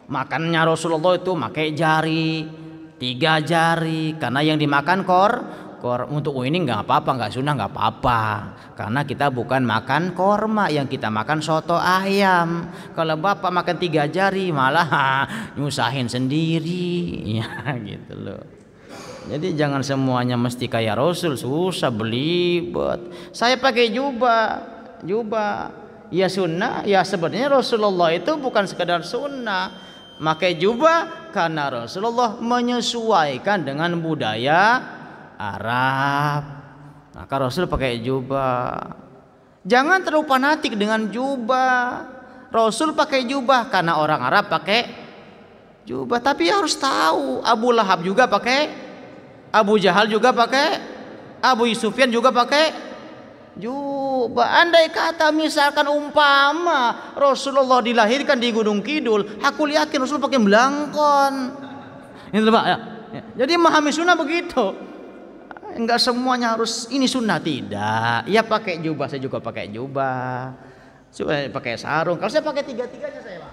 Makannya Rasulullah itu pakai jari, 3 jari, karena yang dimakan untuk ini nggak apa-apa, nggak sunnah nggak apa-apa, karena kita bukan makan korma, yang kita makan soto ayam. Kalau bapak makan 3 jari malah nyusahin sendiri, ya gitu loh. Jadi jangan semuanya mesti kayak Rasul, susah belibet. Saya pakai jubah, ya sunnah. Ya sebenarnya Rasulullah itu bukan sekedar sunnah, pakai jubah karena Rasulullah menyesuaikan dengan budaya Arab. Maka Rasul pakai jubah. Jangan terlalu fanatik dengan jubah. Rasul pakai jubah karena orang Arab pakai jubah. Tapi harus tahu, Abu Lahab juga pakai, Abu Jahal juga pakai, Abu Sufyan juga pakai jubah. Andai kata misalkan umpama Rasulullah dilahirkan di Gunung Kidul, aku yakin Rasul pakai belangkon. Itu Pak ya. Jadi memahami sunnah begitu. Enggak semuanya harus ini sunnah, tidak. Ya pakai jubah, saya juga pakai jubah. Saya pakai sarung. Kalau saya pakai tiga-tiganya saya, Pak.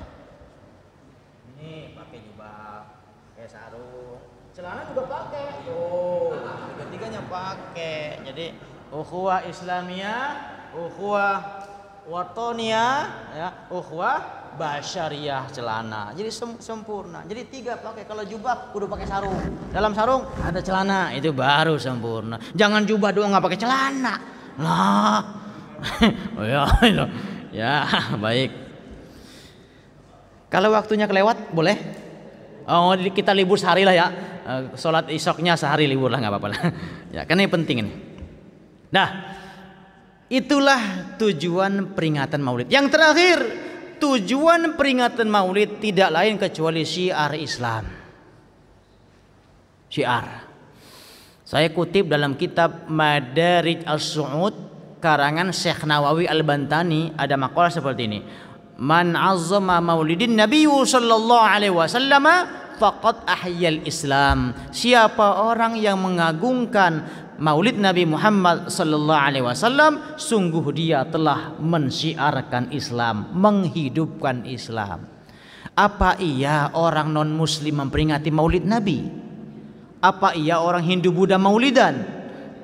Ini pakai jubah, pakai sarung. Celana juga pakai. Oh, tiga-tiganya pakai. Jadi ukhuwah Islamiyah, ukhuwah watoniyah, ya, ukhuwah basyariyah celana. Jadi sempurna. Jadi 3 pakai. Kalau jubah kudu pakai sarung. Dalam sarung ada celana, itu baru sempurna. Jangan jubah doang nggak pakai celana. Nah. Oh ya, ya, baik. Kalau waktunya kelewat boleh? Oh, kita libur sehari lah ya. Sholat isoknya sehari libur lah, nggak apa-apa lah. Ya, karena ini penting ini. Nah, itulah tujuan peringatan Maulid. Yang terakhir, tujuan peringatan Maulid tidak lain kecuali syiar Islam. Syiar. Saya kutip dalam kitab Madarij As-Su'ud karangan Syekh Nawawi Al-Bantani, ada makalah seperti ini. Man 'azzama maulidin Nabi sallallahu alaihi wasallam faqad ahyal Islam. Siapa orang yang mengagungkan Maulid Nabi Muhammad sallallahu alaihi wasallam, sungguh dia telah mensyiarkan Islam, menghidupkan Islam. Apa iya orang non muslim memperingati Maulid Nabi? Apa iya orang Hindu Buddha maulidan?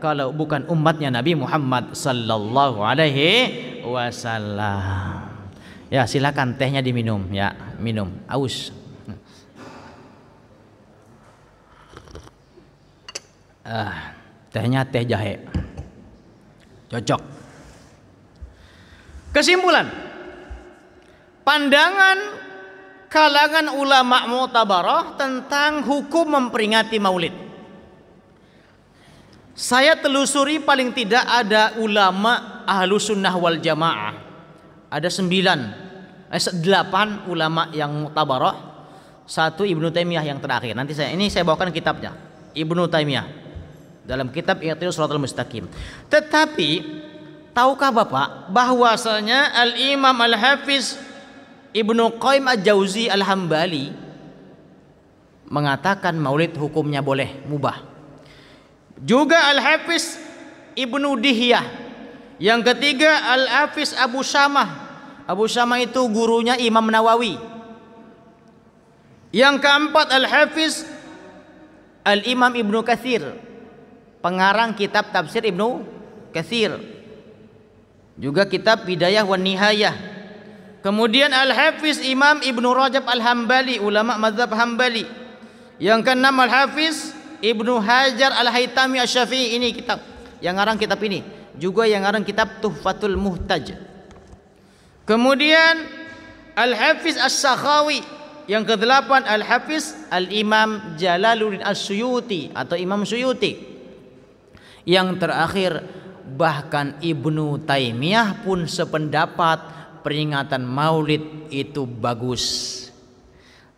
Kalau bukan umatnya Nabi Muhammad sallallahu alaihi wasallam. Ya, silakan tehnya diminum ya, minum. Aus. Tehnya teh jahe. Cocok. Kesimpulan, pandangan kalangan ulama mu'tabarah tentang hukum memperingati Maulid. Saya telusuri paling tidak ada ulama Ahlus Sunnah wal Jamaah. Ada 8 ulama yang muktabarah. 1 Ibnu Taimiyah yang terakhir. Nanti saya bawakan kitabnya. Ibnu Taimiyah dalam kitab Iqtidaus Shiratal Mustaqim. Tetapi tahukah Bapak bahwasanya Al-Imam Al-Hafiz Ibnu Qayyim Al-Jauzi Al-Hambali mengatakan maulid hukumnya boleh, mubah. Juga Al-Hafiz Ibnu Dihyah. Yang ketiga Al-Hafiz Abu Syamah. Abu Syamah itu gurunya Imam Nawawi. Yang keempat Al-Hafiz Al-Imam Ibnu Katsir, pengarang kitab tafsir Ibnu Katsir. Juga kitab Bidayah wan Nihayah. Kemudian Al-Hafiz Imam Ibnu Rajab Al-Hambali, ulama mazhab Hambali. Yang keenam Al-Hafiz Ibnu Hajar Al-Haytami Asy-Syafi'i, ini kitab yang ngarang kitab ini. Juga yang ngarang kitab Tuhfatul Muhtaj. Kemudian Al-Hafiz As-Sakhawi. Yang kedelapan Al-Hafiz Al-Imam Jalaluddin As-Suyuti atau Imam Suyuti. Yang terakhir bahkan Ibnu Taimiyah pun sependapat peringatan maulid itu bagus.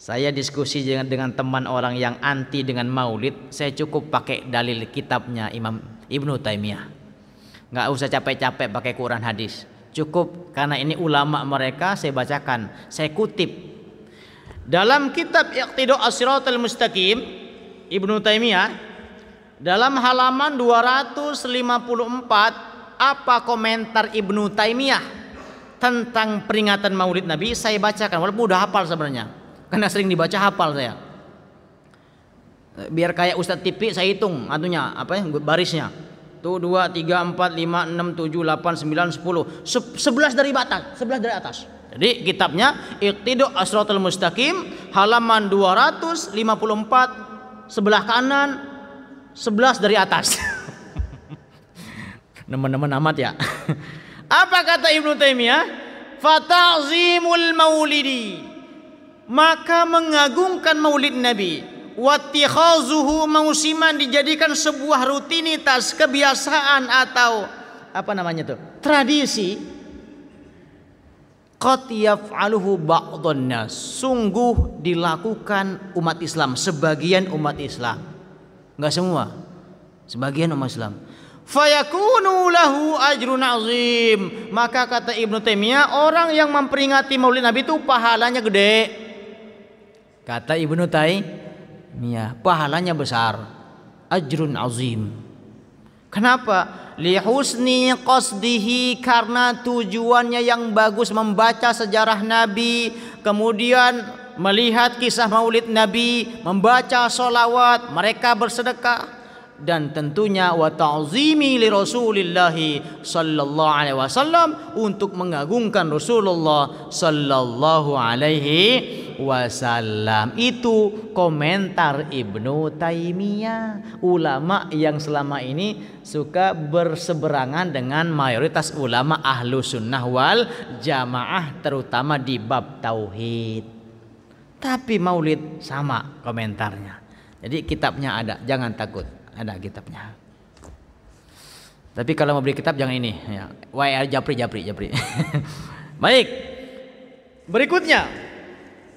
Saya diskusi dengan teman orang yang anti dengan maulid, saya cukup pakai dalil kitabnya Imam Ibnu Taimiyah. Nggak usah capek-capek pakai Quran hadis. Cukup karena ini ulama mereka, saya bacakan, saya kutip. Dalam kitab Iqtidaus Shiratal Mustaqim Ibnu Taimiyah dalam halaman 254, apa komentar Ibnu Taimiyah tentang peringatan Maulid Nabi, saya bacakan walaupun udah hafal sebenarnya. Karena sering dibaca hafal saya. Biar kayak Ustadz TV saya hitung barisnya. Tuh 2 3 4 5 6 7 8 9 10. 11 dari atas. Jadi kitabnya Iqtidaus Shiratal Mustaqim halaman 254 sebelah kanan 11 dari atas. Teman-teman amat ya. Apa kata Ibnu Taimiyah? Fata'zimul maulidi, maka mengagungkan maulid Nabi, wattikhazuhu mausiman, dijadikan sebuah rutinitas, kebiasaan atau tradisi. Qad yaf'aluhu ba'dun nas, sungguh dilakukan umat Islam, sebagian umat Islam, enggak semua, sebagian umat Islam. Fayakunu lahu ajrun azim, maka kata Ibnu Taimiyah, orang yang memperingati Maulid Nabi itu pahalanya gede. Kata Ibnu Taimiyah, pahalanya besar, ajrun azim. Kenapa? Li husni qasdihi, karena tujuannya yang bagus, membaca sejarah Nabi, kemudian melihat kisah Maulid Nabi, membaca sholawat, mereka bersedekah, dan tentunya wa ta'zimi li Rasulillah sallallahu alaihi wasallam, untuk mengagungkan Rasulullah sallallahu alaihi wasallam. Itu komentar Ibnu Taimiyah, ulama yang selama ini suka berseberangan dengan mayoritas ulama ahlu sunnah wal jamaah, terutama di bab tauhid. Tapi maulid sama komentarnya. Jadi kitabnya ada, jangan takut, ada kitabnya. Tapi kalau mau beli kitab jangan ini ya, WR Japri. Baik, berikutnya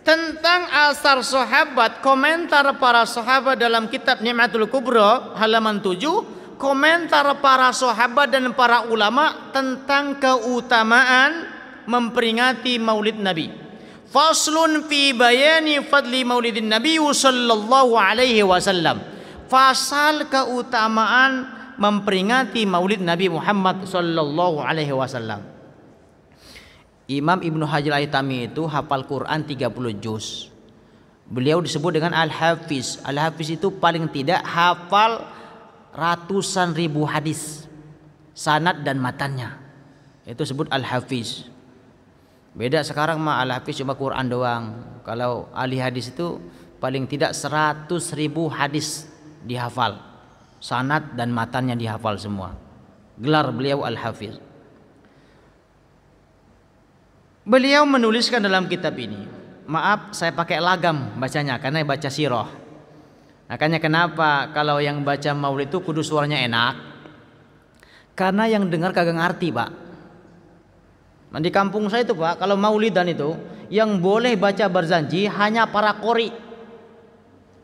tentang asar sahabat, komentar para sahabat dalam kitab Ni'matul Kubra halaman 7, komentar para sahabat dan para ulama tentang keutamaan memperingati Maulid Nabi. Faslun fi bayani fadli Maulidin Nabi sallallahu alaihi wasallam. Fasal keutamaan memperingati Maulid Nabi Muhammad sallallahu alaihi wasallam. Imam Ibnu Hajar Al-Haytami itu hafal Quran 30 juz. Beliau disebut dengan Al-Hafiz. Al-Hafiz itu paling tidak hafal ratusan ribu hadis, sanad dan matannya. Itu disebut Al-Hafiz. Beda sekarang mah Al-Hafiz cuma Quran doang. Kalau ahli hadis itu paling tidak 100 ribu hadis dihafal, sanad dan matannya dihafal semua. Gelar beliau Al-Hafiz. Beliau menuliskan dalam kitab ini, maaf saya pakai lagam bacanya karena baca sirah. Makanya kenapa kalau yang baca maulid itu kudu suaranya enak? Karena yang dengar kagak ngerti, Pak. Di kampung saya itu, Pak, kalau maulidan itu yang boleh baca barzanji hanya para qori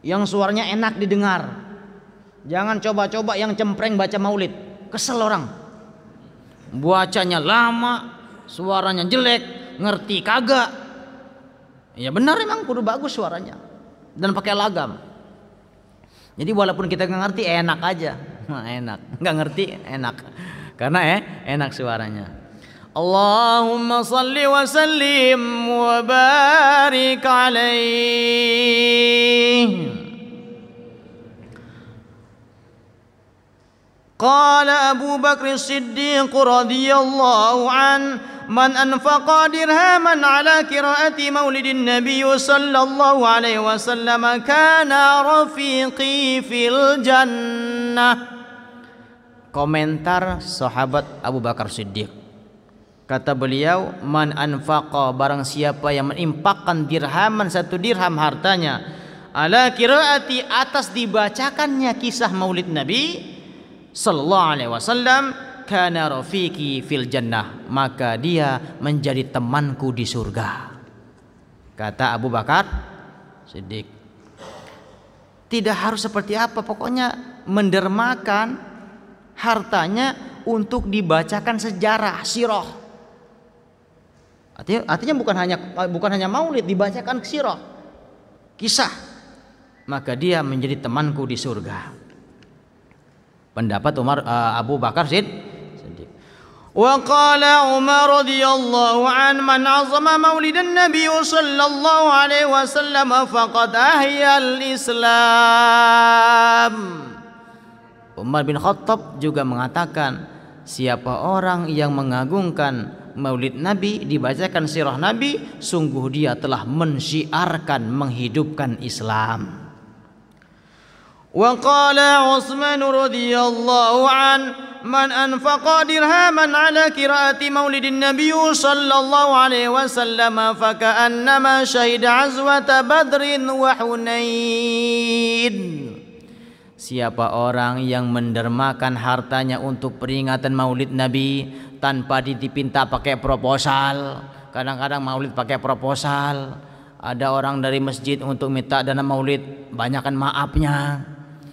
yang suaranya enak didengar. Jangan coba-coba yang cempreng baca maulid, kesel orang. Bacanya lama, suaranya jelek, ngerti kagak. Ya benar, emang kudu bagus suaranya dan pakai lagam. Jadi walaupun kita nggak ngerti enak aja, enak. Nggak ngerti enak, karena enak suaranya. Allahumma salli wa sallim wa barik alaihi. Qala Abu Bakr As-Siddiq radhiyallahu an man anfaqa dirhaman ala qiraati maulidin nabiy sallallahu alaihi wasallam kana rafiqi fil jannah. Komentar sahabat Abu Bakar Siddiq. Kata beliau, man anfaqa, barang siapa yang menginfakkan dirhaman, 1 dirham hartanya, ala qiraati, atas dibacakannya kisah maulid Nabi sallallahu alaihi wasallam, kana rafiqi fil jannah, maka dia menjadi temanku di surga. Kata Abu Bakar Siddiq. Tidak harus seperti apa, pokoknya mendermakan hartanya untuk dibacakan sejarah, sirah. Artinya bukan hanya maulid, dibacakan sirah, kisah, maka dia menjadi temanku di surga. Pendapat Abu Bakar Siddiq. Wa qala Umar radhiyallahu an man 'azama maulidan nabiy sallallahu alaihi wasallam faqad ahya al-Islam. Umar bin Khattab juga mengatakan, siapa orang yang mengagungkan maulid Nabi, dibacakan sirah Nabi, sungguh dia telah mensyiarkan, menghidupkan Islam. Wa qala Utsman radhiyallahu an man anfaqa dirhaman ala qiraati maulidin nabiy sallallahu alaihi wasallam faka'annama syahida azwata badrin wa hunain. Siapa orang yang mendermakan hartanya untuk peringatan maulid Nabi tanpa dipinta pakai proposal. Kadang-kadang maulid pakai proposal. Ada orang dari masjid untuk minta dana maulid, banyakkan maafnya.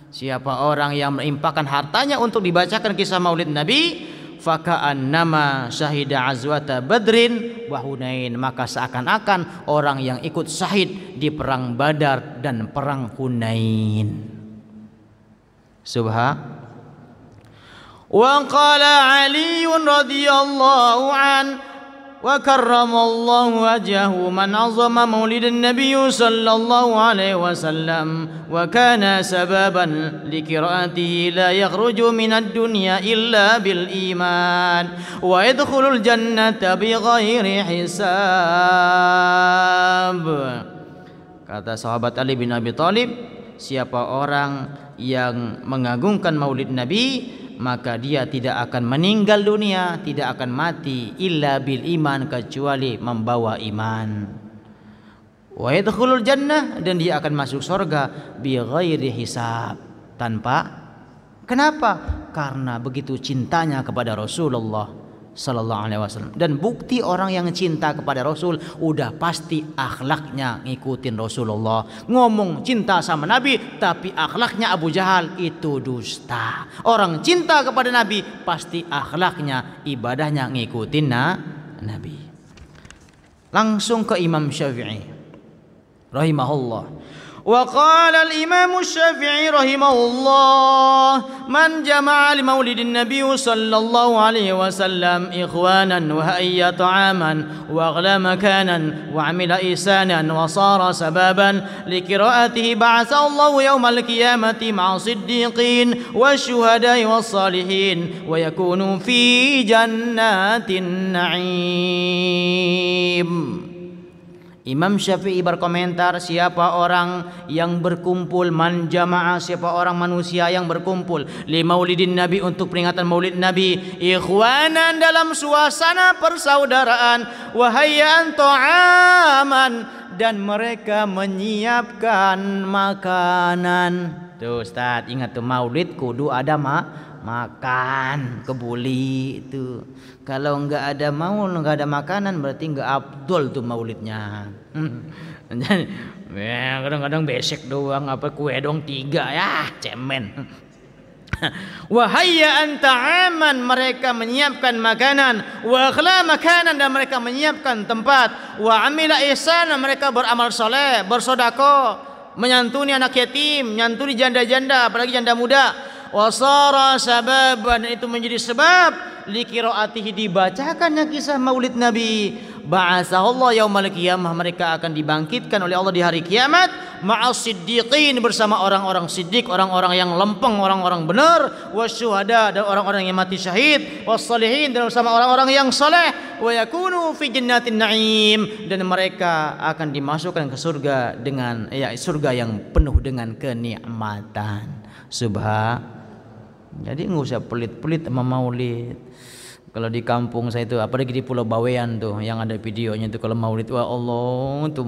Siapa orang yang menginfakkan hartanya untuk dibacakan kisah maulid Nabi, faka'annama syahida azwata badrin wa hunain, maka seakan-akan orang yang ikut syahid di perang Badar dan perang Hunain. Wa qala Ali radhiyallahu an wa karramallahu wajhahu man 'azama maulidan nabiy sallallahu alaihi wasallam wa kana sababan li qiraatihi la yakhruju minad dunya illa bil iman wa yadkhulul jannata bighairi hisab. Kata sahabat Ali bin Abi Thalib, siapa orang yang mengagungkan maulid Nabi, maka dia tidak akan meninggal dunia, tidak akan mati illa bil iman, kecuali membawa iman. Wa yadkhulul jannah, dan dia akan masuk surga bi ghairi hisab, tanpa. Kenapa? Karena begitu cintanya kepada Rasulullah sallallahu alaihi wasallam. Dan bukti orang yang cinta kepada Rasul udah pasti akhlaknya ngikutin Rasulullah. Ngomong cinta sama Nabi tapi akhlaknya Abu Jahal, itu dusta. Orang cinta kepada Nabi pasti akhlaknya, ibadahnya ngikutin Nabi. Langsung ke Imam Syafi'i rahimahullah. Wa qala al-Imam Syafi'i rahimahullah, man jama'a li maulidin nabiy sallallahu alaihi wasallam ikhwanan wa hayya ta'aman wa aghla makanan wa amila ihsanan wa sara sababan li qiraatihi ba'atha Allahu yawmal qiyamati ma'a siddiqin wa syuhada'i was salihin wa yakunu fi jannatin na'im. Imam Syafi'i berkomentar, siapa orang yang berkumpul, man jamaah, siapa orang manusia yang berkumpul li maulidin Nabi, untuk peringatan maulid Nabi, ikhwanan, dalam suasana persaudaraan, wahayyan ta'aman, dan mereka menyiapkan makanan. Tuh Ustaz, ingat tuh, maulid kudu ada makan, kebuli itu. Kalau nggak ada nggak ada makanan, berarti nggak abdul tuh maulidnya. Kadang-kadang besek doang, apa kue dong 3 ya, cemen. Wahayya anta'aman, mereka menyiapkan makanan, wa akhla makanan, dan mereka menyiapkan tempat, wa amila ihsana, mereka beramal soleh, bersodako, menyantuni anak yatim, menyantuni janda-janda, apalagi janda muda. Wasara sababan, itu menjadi sebab liqiraatihi, dibacakannya kisah maulid Nabi. Ba'atsallahu yaumal qiyamah, mereka akan dibangkitkan oleh Allah di hari kiamat, ma'as siddiqin, bersama orang-orang siddiq, orang-orang yang lempeng, orang-orang benar, wasyuhada, dan orang-orang yang mati syahid, wassalihin, dan bersama orang-orang yang saleh, wa yakunu fi jannatin na'im, dan mereka akan dimasukkan ke surga dengan surga yang penuh dengan kenikmatan. Jadi nggak usah pelit-pelit sama maulid. Kalau di kampung saya itu, apalagi di Pulau Bawean tuh, yang ada videonya itu, kalau maulid, wah Allah, itu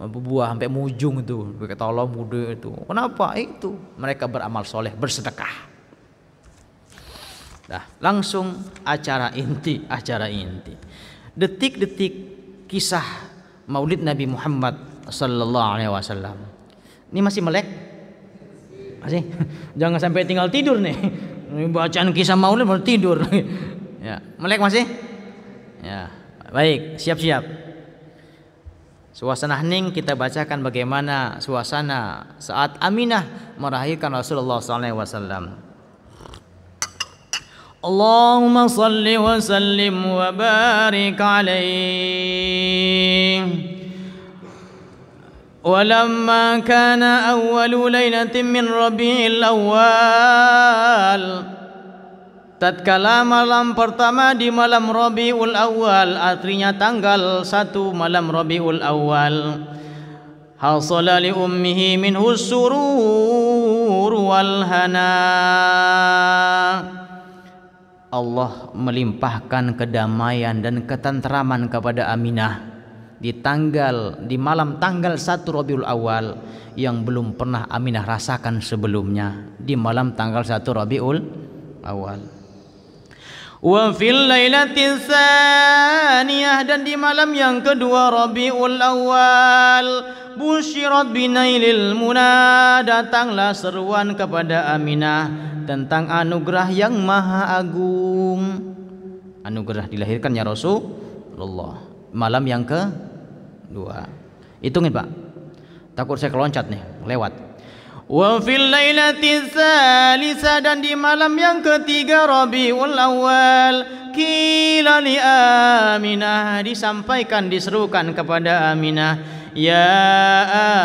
buah sampai mujung itu, kata Allah muda itu. Kenapa? Itu mereka beramal soleh, bersedekah. Nah, langsung acara inti. Detik-detik kisah maulid Nabi Muhammad sallallahu alaihi wasallam. Ini masih melek? Masih? Jangan sampai tinggal tidur nih. Bacaan kisah maulid baru tidur. Ya, melek masih? Ya, baik, siap-siap. Suasana hening, kita bacakan bagaimana suasana saat Aminah melahirkan Rasulullah SAW. Allahumma salli wa sallim wa barik alaihi. ولما كان أول ليلة من ربيع الأول, tatkala malam pertama di malam Rabiul Awal, artinya tanggal 1 malam Rabiul Awal, hasala li ummihi minhu surur wal hana, Allah melimpahkan kedamaian dan ketentraman kepada Aminah di malam tanggal 1 Rabiul Awal yang belum pernah Aminah rasakan sebelumnya, di malam tanggal 1 Rabiul Awal. Wa fil lailatin tsaniyah, dan di malam yang kedua Rabiul Awal, busyirat binailil muna, datanglah seruan kepada Aminah tentang anugerah yang maha agung. Anugerah dilahirkannya Rasulullah, malam yang kedua. Hitungin Pak, takut saya keloncat nih, lewat. Wa fil lailatin tsalitsah, dan di malam yang ketiga Rabiul Awal, qila li Aminah, disampaikan, diserukan kepada Aminah, ya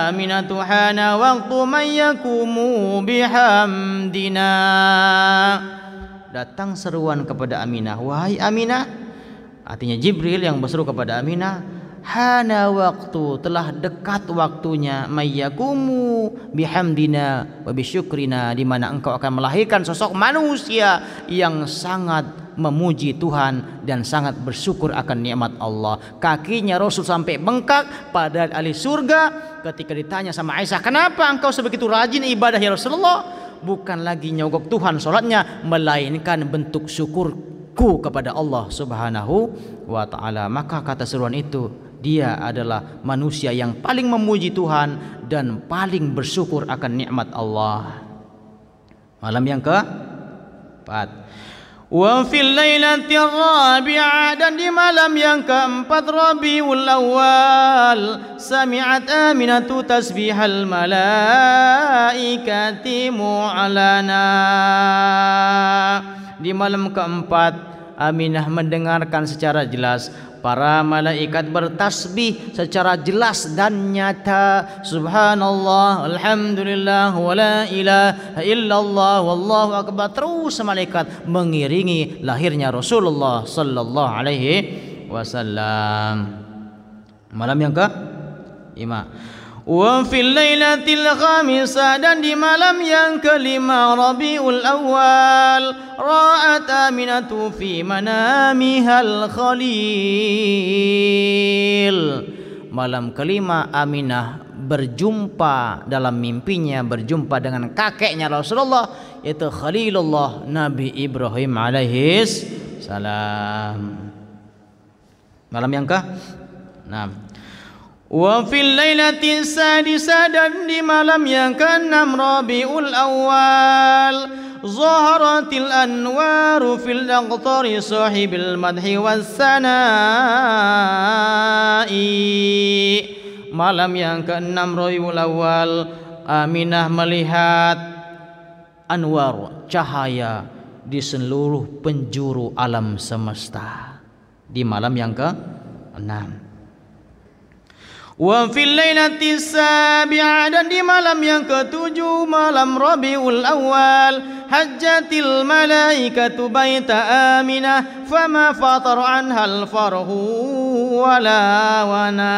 Aminah tuhana waqtu man yakumu bihamdina. Datang seruan kepada Aminah, wahai Aminah, artinya Jibril yang berseru kepada Aminah, hana waktu, telah dekat waktunya, mayyakumu bihamdina wa bisyukrina, di mana engkau akan melahirkan sosok manusia yang sangat memuji Tuhan dan sangat bersyukur akan nikmat Allah. Kakinya Rasul sampai bengkak padahal ahli surga. Ketika ditanya sama Aisyah, kenapa engkau sebegitu rajin ibadah ya Rasulullah? Bukan lagi nyogok Tuhan sholatnya, melainkan bentuk syukurku kepada Allah Subhanahu wa ta'ala. Maka kata seruan itu, dia adalah manusia yang paling memuji Tuhan dan paling bersyukur akan nikmat Allah. Malam yang keempat, wa fil lailati rabi'ah, dan di malam yang keempat Rabiul Awal, sami'at Aminatu tasbihal malaikati mu'lana. Di malam keempat Aminah mendengarkan secara jelas para malaikat bertasbih secara jelas dan nyata. Subhanallah, alhamdulillah, wa la ilaha illallah, wallahu akbar. Terus malaikat mengiringi lahirnya Rasulullah sallallahu alaihi wasallam. Malam yang Wa fil lailatil khamisah, dan di malam yang kelima Rabiul Awal, ra'at Aminatu fi manamihal Khalil. Malam kelima Aminah berjumpa dalam mimpinya, berjumpa dengan kakeknya Rasulullah, yaitu Khalilullah Nabi Ibrahim alaihis salam. Malam yang ke-6. Wa fil lailati sadisah, dan di malam yang ke-6 Rabiul Awal, zaharatil anwaru fil aqtari sahibil madhi was sanai. Malam yang ke-6 Rabiul Awal, Aminah melihat anwar, cahaya di seluruh penjuru alam semesta di malam yang ke-6. Wa fil lailati sabi'ah, dan di malam yang ke-7 malam Rabiul Awal, hajjatil malaikatu baita Aminah fama fatar anhal farhu wala wana.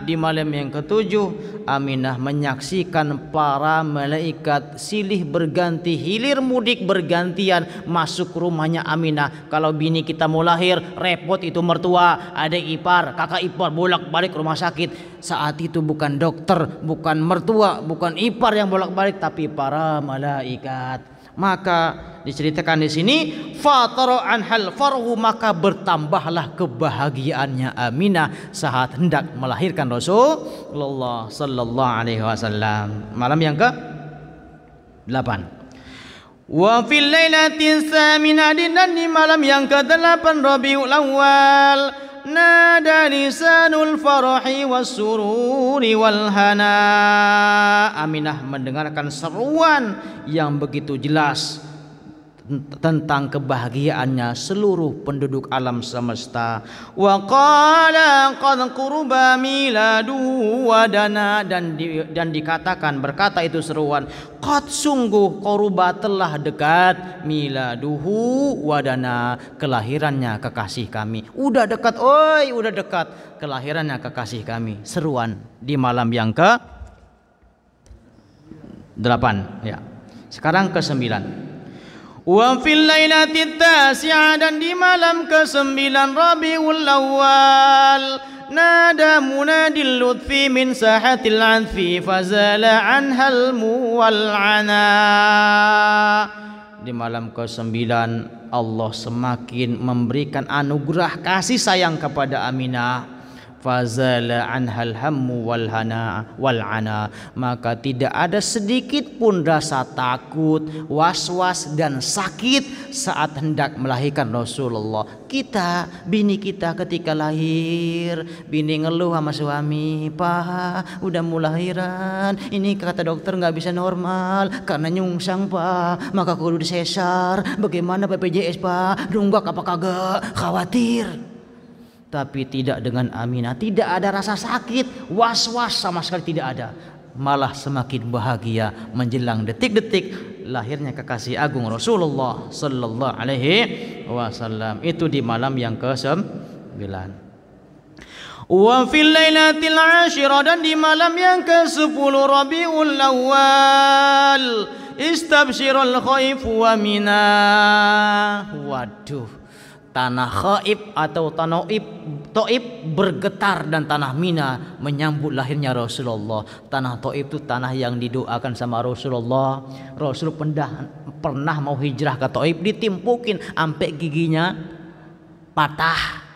Di malam yang ke-7 Aminah menyaksikan para malaikat silih berganti, hilir mudik bergantian masuk rumahnya Aminah. Kalau bini kita mau lahir, repot itu mertua, adik ipar, kakak ipar bolak-balik rumah sakit. Saat itu bukan dokter, bukan mertua, bukan ipar yang bolak-balik, tapi para malaikat. Maka diceritakan di sini, fatara anhal farhu, maka bertambahlah kebahagiaannya Aminah saat hendak melahirkan Rasulullah sallallahu alaihi wasallam. Malam yang ke-8. Wa fil lailati tsaminah, dan di malam yang ke-8 Rabiul Awal, nada lisanul farahi was sururi wal hana. Aminah mendengarkan seruan yang begitu jelas tentang kebahagiaannya seluruh penduduk alam semesta. Wa qala qad qurba miladu wadana, dan dikatakan, berkata itu seruan, qad sungguh qurba telah dekat, miladuhu wadana, kelahirannya kekasih kami. Udah dekat, oi, udah dekat kelahirannya kekasih kami. Seruan di malam yang ke-8 ya. Sekarang ke-9. Wa fil lailati tasi'ah, dan di malam ke-9 Rabiul Awal, nada munadil lutfi min sahatil anfi fazala anhal muwal'ana. Di malam ke-9 Allah semakin memberikan anugerah kasih sayang kepada Aminah. Fazala anhal hammu wal hana wal ana, maka tidak ada sedikit pun rasa takut, was-was dan sakit saat hendak melahirkan Rasulullah. Kita, bini kita ketika lahir, bini ngeluh sama suami, "Pak, udah mau lahiran, ini kata dokter nggak bisa normal karena nyungsang, Pak, maka kudu disesar. Bagaimana BPJS, Pak? Nunggak apa kagak?" Khawatir. Tapi tidak dengan Aminah, tidak ada rasa sakit, was-was sama sekali tidak ada. Malah semakin bahagia menjelang detik-detik lahirnya kekasih agung Rasulullah sallallahu alaihi wasallam. Itu di malam yang ke-9. Wa fil lailatil 'ashirah, dan di malam yang ke-10 Rabiul Awal, istabsyirul khaifu wa minah. Waduh, tanah Khaif atau tanah Taif bergetar, dan tanah Mina menyambut lahirnya Rasulullah. Tanah Taif itu tanah yang didoakan sama Rasulullah. Rasul pernah mau hijrah ke Taif, ditimpukin sampai giginya patah.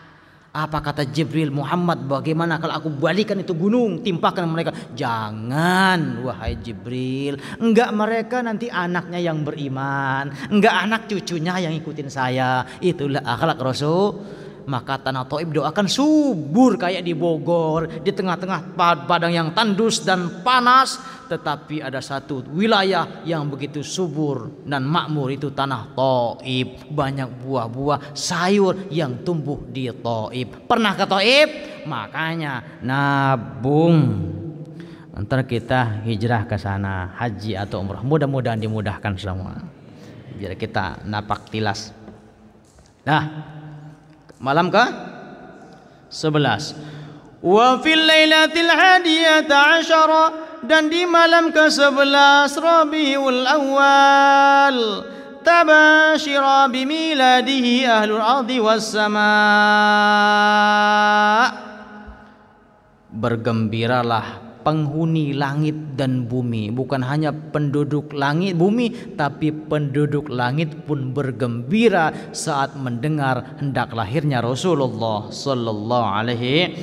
Apa kata Jibril, Muhammad, bagaimana kalau aku balikan itu gunung, timpakan mereka? Jangan, wahai Jibril, enggak, mereka nanti anaknya yang beriman, enggak anak cucunya yang ikutin saya. Itulah akhlak Rasul. Maka tanah Taif doakan subur kayak di Bogor, di tengah-tengah padang yang tandus dan panas, tetapi ada satu wilayah yang begitu subur dan makmur, itu tanah Taif. Banyak buah-buah sayur yang tumbuh di Taif. Pernah ke Taif? Makanya nabung. Ntar kita hijrah ke sana, haji atau umrah. Mudah-mudahan dimudahkan semua. Biar kita napak tilas. Nah, malam ke-11. Wa fil lailatil hadiyata asyara, dan di malam ke-11 Rabiul Awal, tabashira bimiladihi ahlul ardi was sama. Bergembiralah penghuni langit dan bumi, bukan hanya penduduk langit bumi, tapi penduduk langit pun bergembira saat mendengar hendak lahirnya Rasulullah sallallahu alaihi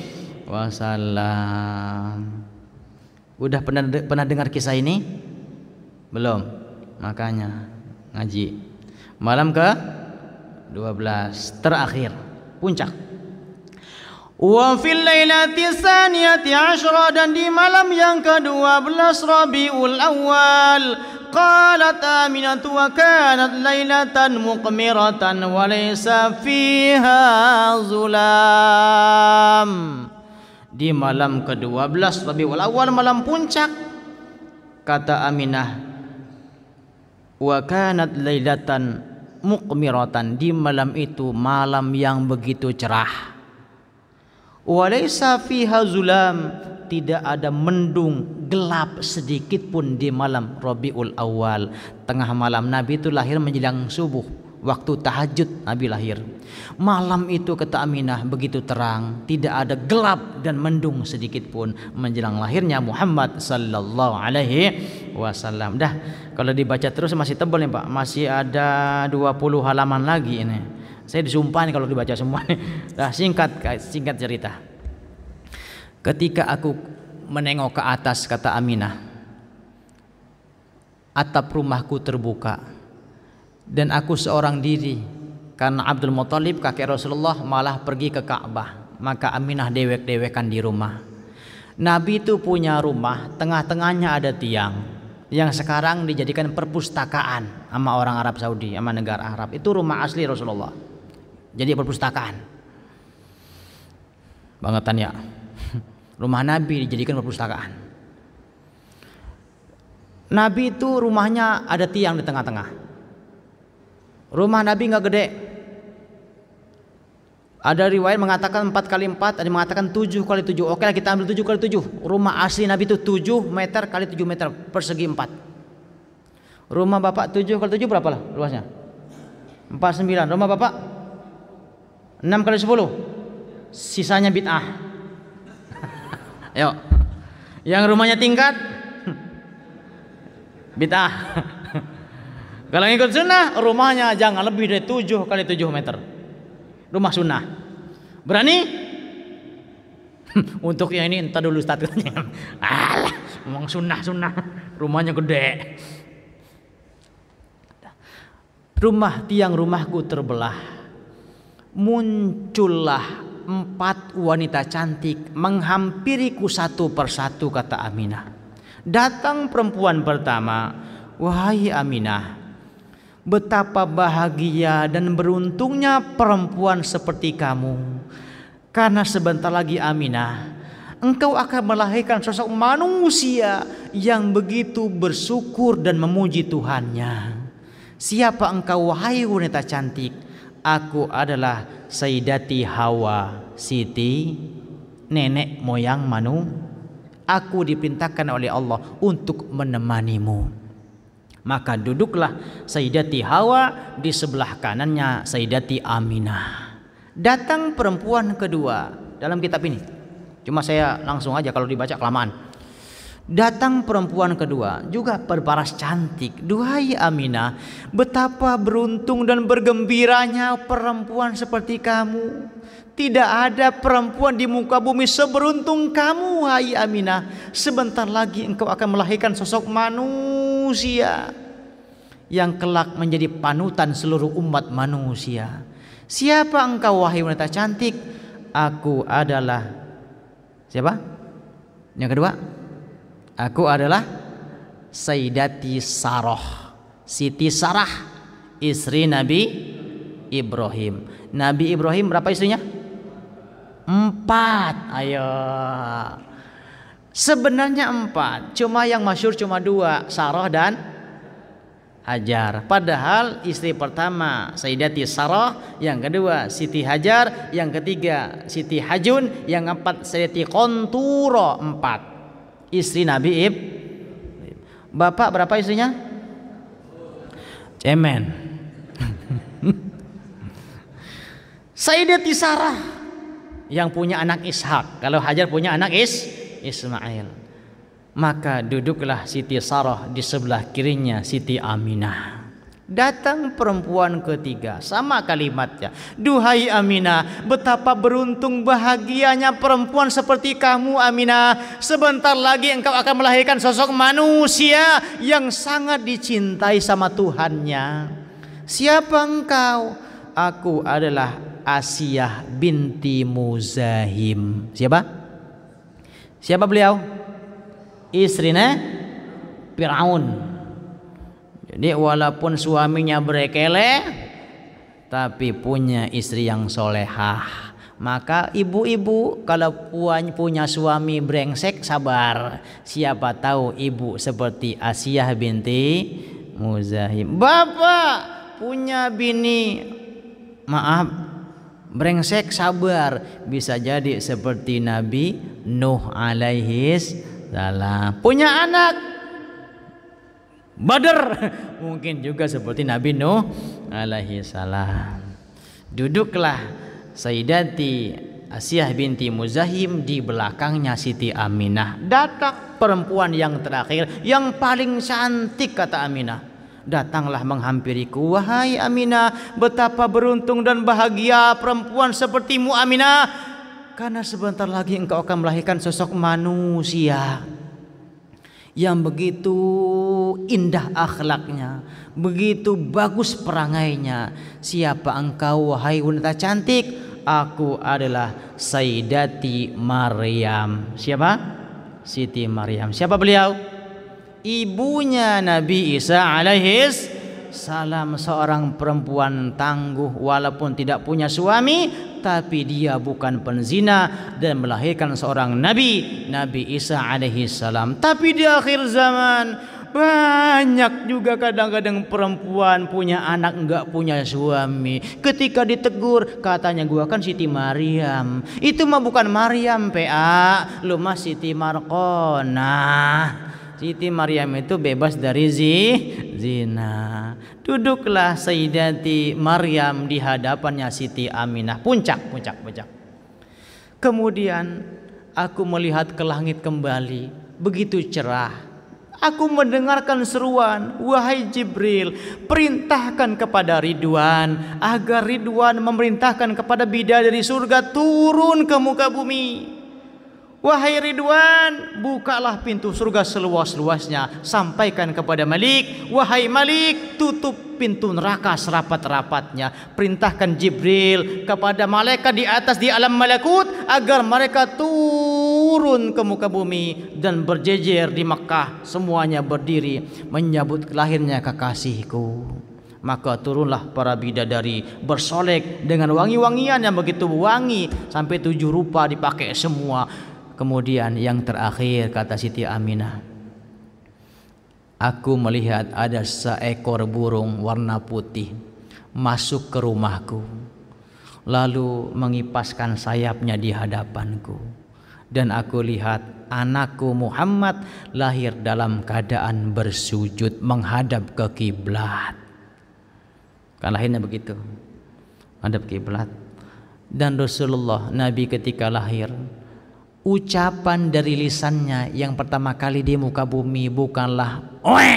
wasallam. Udah pernah dengar kisah ini? Belum? Makanya ngaji. Malam ke-12 terakhir, puncak. Wa fil lailati tsaniyati asyra, dan di malam yang ke-12 Rabiul Awal, qalat Aminatu wa kanat lailatan muqmiratan wa laysa fiha zulam. Di malam ke-12 Rabiul Awal, malam puncak, kata Aminah, wa kanat lailatan muqmiratan, di malam itu malam yang begitu cerah. Walaysa fiha zulam, tidak ada mendung gelap sedikit pun di malam Rabiul Awal. Tengah malam Nabi itu lahir menjelang subuh, waktu tahajud Nabi lahir. Malam itu kata Aminah begitu terang, tidak ada gelap dan mendung sedikit pun menjelang lahirnya Muhammad sallallahu alaihi wasallam. Dah, kalau dibaca terus masih tebal nih Pak, masih ada 20 halaman lagi ini. Saya disumpah nih kalau dibaca semua nih. Nah, singkat cerita. Ketika aku menengok ke atas, kata Aminah, atap rumahku terbuka dan aku seorang diri, karena Abdul Muthalib kakek Rasulullah malah pergi ke Ka'bah. Maka Aminah dewek-dewekan di rumah. Nabi itu punya rumah, tengah-tengahnya ada tiang yang sekarang dijadikan perpustakaan sama orang Arab Saudi, sama negara Arab. Itu rumah asli Rasulullah, jadi perpustakaan. Bangetan ya. Rumah Nabi dijadikan perpustakaan. Nabi itu rumahnya ada tiang di tengah-tengah. Rumah Nabi nggak gede. Ada riwayat mengatakan 4x4, ada yang mengatakan 7x7. Oke lah, kita ambil 7x7. Rumah asli Nabi itu 7 meter x 7 meter, persegi 4. Rumah Bapak 7x7 berapa lah luasnya? 49. Rumah Bapak 6x10. Sisanya bid'ah. Ayo, yang rumahnya tingkat bid'ah. Kalau ngikut sunnah, rumahnya jangan lebih dari 7x7 meter. Rumah sunnah. Berani? Untuk yang ini entar dulu statusnya. Alah, ngomong sunnah. Rumahnya gede. Tiang rumahku terbelah. Muncullah 4 wanita cantik menghampiriku satu persatu, kata Aminah. Datang perempuan pertama, wahai Aminah, betapa bahagia dan beruntungnya perempuan seperti kamu, karena sebentar lagi Aminah, engkau akan melahirkan sosok manusia yang begitu bersyukur dan memuji Tuhannya. Siapa engkau wahai wanita cantik? Aku adalah Sayyidati Hawa, Siti nenek moyang Manu. Aku diperintahkan oleh Allah untuk menemanimu. Maka duduklah Sayyidati Hawa, di sebelah kanannya Sayyidati Aminah. Datang perempuan kedua dalam kitab ini. Cuma saya langsung aja, kalau dibaca kelamaan. Datang perempuan kedua, juga berparas cantik. Duhai Aminah, betapa beruntung dan bergembiranya perempuan seperti kamu. Tidak ada perempuan di muka bumi seberuntung kamu, hai Aminah. Sebentar lagi engkau akan melahirkan sosok manusia yang kelak menjadi panutan seluruh umat manusia. Siapa engkau wahai wanita cantik? Aku adalah siapa? Yang kedua, aku adalah Sayyidati Sarah, Siti Sarah, istri Nabi Ibrahim. Nabi Ibrahim berapa istrinya? 4. Ayo. Sebenarnya 4, cuma yang masyhur cuma 2, Sarah dan Hajar. Padahal istri pertama Sayyidati Sarah, yang kedua Siti Hajar, yang ketiga Siti Hajun, yang keempat Sayyidati Qanturo. 4 istri Nabi Ibrahim. Bapak berapa istrinya? Cemen. Sayyidati Sarah yang punya anak Ishak, kalau Hajar punya anak Ismail. Maka duduklah Siti Sarah di sebelah kirinya Siti Aminah. Datang perempuan ketiga, sama kalimatnya. Duhai Aminah, betapa beruntung bahagianya perempuan seperti kamu Aminah. Sebentar lagi engkau akan melahirkan sosok manusia yang sangat dicintai sama Tuhannya. Siapa engkau? Aku adalah Asiyah binti Muzahim. Siapa? Siapa beliau? Istrinya Fir'aun. Jadi walaupun suaminya berkeleh, tapi punya istri yang solehah. Maka ibu-ibu kalau punya suami brengsek, sabar. Siapa tahu ibu seperti Asiyah binti Muzahim. Bapak punya bini, maaf, brengsek, sabar. Bisa jadi seperti Nabi Nuh alaihis salam. Punya anak Badr, mungkin juga seperti Nabi Nuh alaihi salam. Duduklah Sayyidati Asiyah binti Muzahim, di belakangnya Siti Aminah. Datang perempuan yang terakhir, yang paling cantik, kata Aminah. Datanglah menghampiriku. Wahai Aminah, betapa beruntung dan bahagia perempuan sepertimu Aminah, karena sebentar lagi engkau akan melahirkan sosok manusia yang begitu indah akhlaknya, begitu bagus perangainya. Siapa engkau wahai wanita cantik? Aku adalah Sayyidati Maryam. Siapa? Siti Maryam. Siapa beliau? Ibunya Nabi Isa alaihis salam, seorang perempuan tangguh walaupun tidak punya suami, tapi dia bukan penzina dan melahirkan seorang nabi, Nabi Isa alaihi salam. Tapi di akhir zaman banyak juga kadang-kadang perempuan punya anak enggak punya suami. Ketika ditegur katanya, gua kan Siti Maryam. Itu mah bukan Maryam PA, lu mah Siti Marqonah. Siti Maryam itu bebas dari zina. Duduklah Sayyidati Maryam di hadapannya Siti Aminah. Puncak. Kemudian aku melihat ke langit kembali, begitu cerah. Aku mendengarkan seruan, wahai Jibril, perintahkan kepada Ridwan agar Ridwan memerintahkan kepada bidadari surga turun ke muka bumi. Wahai Ridwan, bukalah pintu surga seluas-luasnya, sampaikan kepada Malik. Wahai Malik, tutup pintu neraka serapat-rapatnya. Perintahkan Jibril kepada malaikat di atas di alam malakut agar mereka turun ke muka bumi dan berjejer di Mekah, semuanya berdiri menyambut lahirnya kekasihku. Maka turunlah para bidadari bersolek dengan wangi-wangian yang begitu wangi, sampai 7 rupa dipakai semua. Kemudian yang terakhir, kata Siti Aminah, aku melihat ada seekor burung warna putih masuk ke rumahku, lalu mengipaskan sayapnya di hadapanku, dan aku lihat anakku Muhammad lahir dalam keadaan bersujud menghadap ke kiblat. Kan lahirnya begitu, menghadap kiblat. Dan Rasulullah Nabi ketika lahir, ucapan dari lisannya yang pertama kali di muka bumi bukanlah oe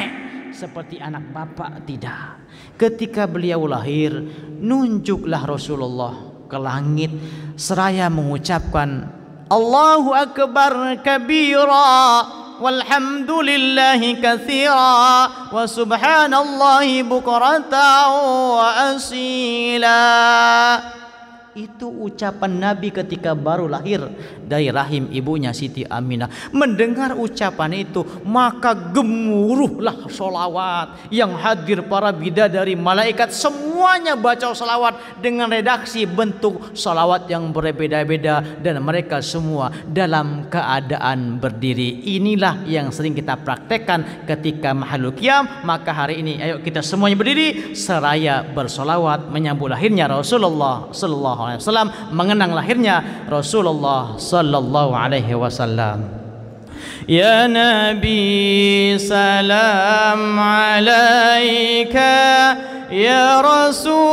seperti anak bapak, tidak. Ketika beliau lahir, nunjuklah Rasulullah ke langit seraya mengucapkan Allahu Akbar kabira walhamdulillahi katsira wa subhanallahi bukratan wa asila. Itu ucapan Nabi ketika baru lahir dari rahim ibunya Siti Aminah. Mendengar ucapan itu, maka gemuruhlah sholawat. Yang hadir para bidadari, malaikat, semuanya baca sholawat dengan redaksi bentuk sholawat yang berbeda-beda, dan mereka semua dalam keadaan berdiri. Inilah yang sering kita praktekkan ketika Mahalul Qiyam. Maka hari ini ayo kita semuanya berdiri seraya bersolawat menyambut lahirnya Rasulullah sallallahu alaihi wasallam, mengenang lahirnya Rasulullah sallallahu alaihi wasallam. Ya Nabi salam alaika, ya Rasul